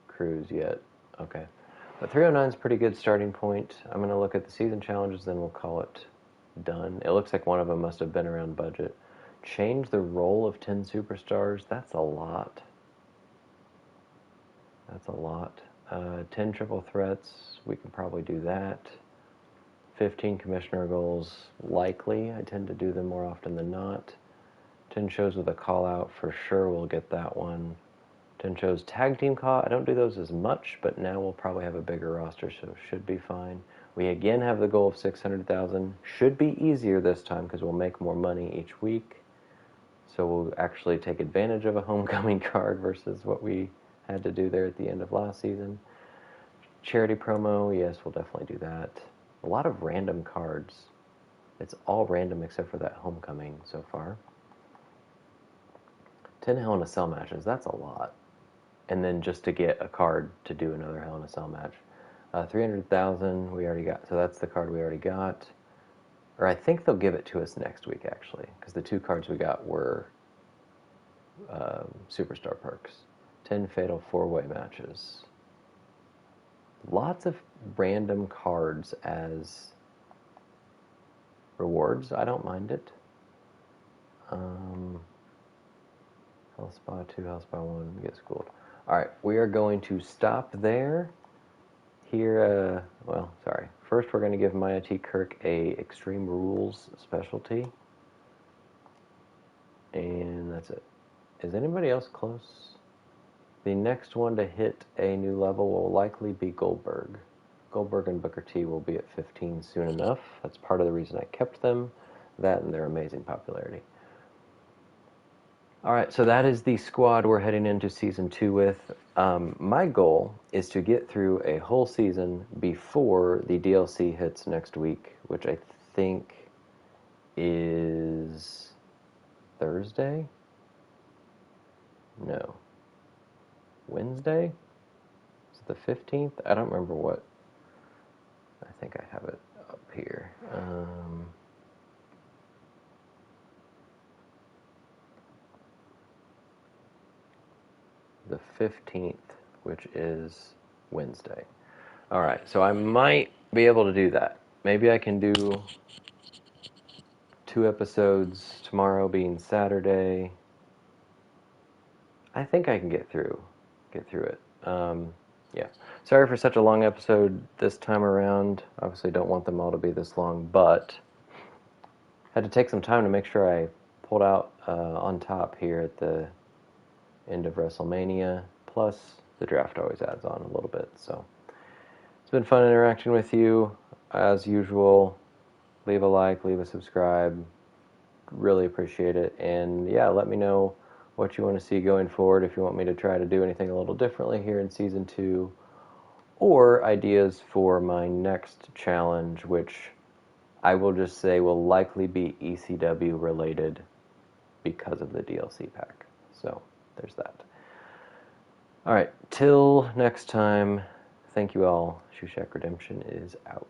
crews yet. Okay. But 309 is a pretty good starting point. I'm going to look at the season challenges, then we'll call it done. It looks like one of them must have been around budget. Change the role of 10 superstars. That's a lot. That's a lot. 10 triple threats. We can probably do that. 15 commissioner goals. Likely. I tend to do them more often than not. 10 shows with a call out. For sure we'll get that one. 10 shows tag team call. I don't do those as much, but now we'll probably have a bigger roster, so it should be fine. We again have the goal of 600,000. Should be easier this time because we'll make more money each week. So we'll actually take advantage of a homecoming card versus what we had to do there at the end of last season. Charity promo, yes, we'll definitely do that. A lot of random cards. It's all random except for that homecoming so far. 10 Hell in a Cell matches, that's a lot. And then just to get a card to do another Hell in a Cell match. 300,000 we already got, so that's the card we already got. Or I think they'll give it to us next week, actually, because the 2 cards we got were Superstar Perks. 10 Fatal 4-Way matches. Lots of random cards as rewards. I don't mind it. Hell Spa 2, Hell Spa 1 gets schooled. Alright, we are going to stop there. Here, first we're going to give Maya T. Kirk a Extreme Rules specialty. And that's it. Is anybody else close? The next one to hit a new level will likely be Goldberg. Goldberg and Booker T will be at 15 soon enough. That's part of the reason I kept them. That and their amazing popularity. Alright, so that is the squad we're heading into Season 2 with. My goal is to get through a whole season before the DLC hits next week, which I think is Thursday? No. Wednesday? Is it the 15th? I don't remember what. I think I have it up here. The 15th, which is Wednesday. Alright, so I might be able to do that. Maybe I can do 2 episodes tomorrow being Saturday. I think I can get through it. Yeah. Sorry for such a long episode this time around. Obviously don't want them all to be this long, but had to take some time to make sure I pulled out on top here at the end of Wrestlemania. Plus, the draft always adds on a little bit. So it's been fun interacting with you. As usual, leave a like, leave a subscribe. Really appreciate it. And yeah, let me know what you want to see going forward, if you want me to try to do anything a little differently here in Season 2, or ideas for my next challenge, which I will just say will likely be ECW related because of the DLC pack. So, there's that. Alright, till next time, thank you all. Shushack Redemption is out.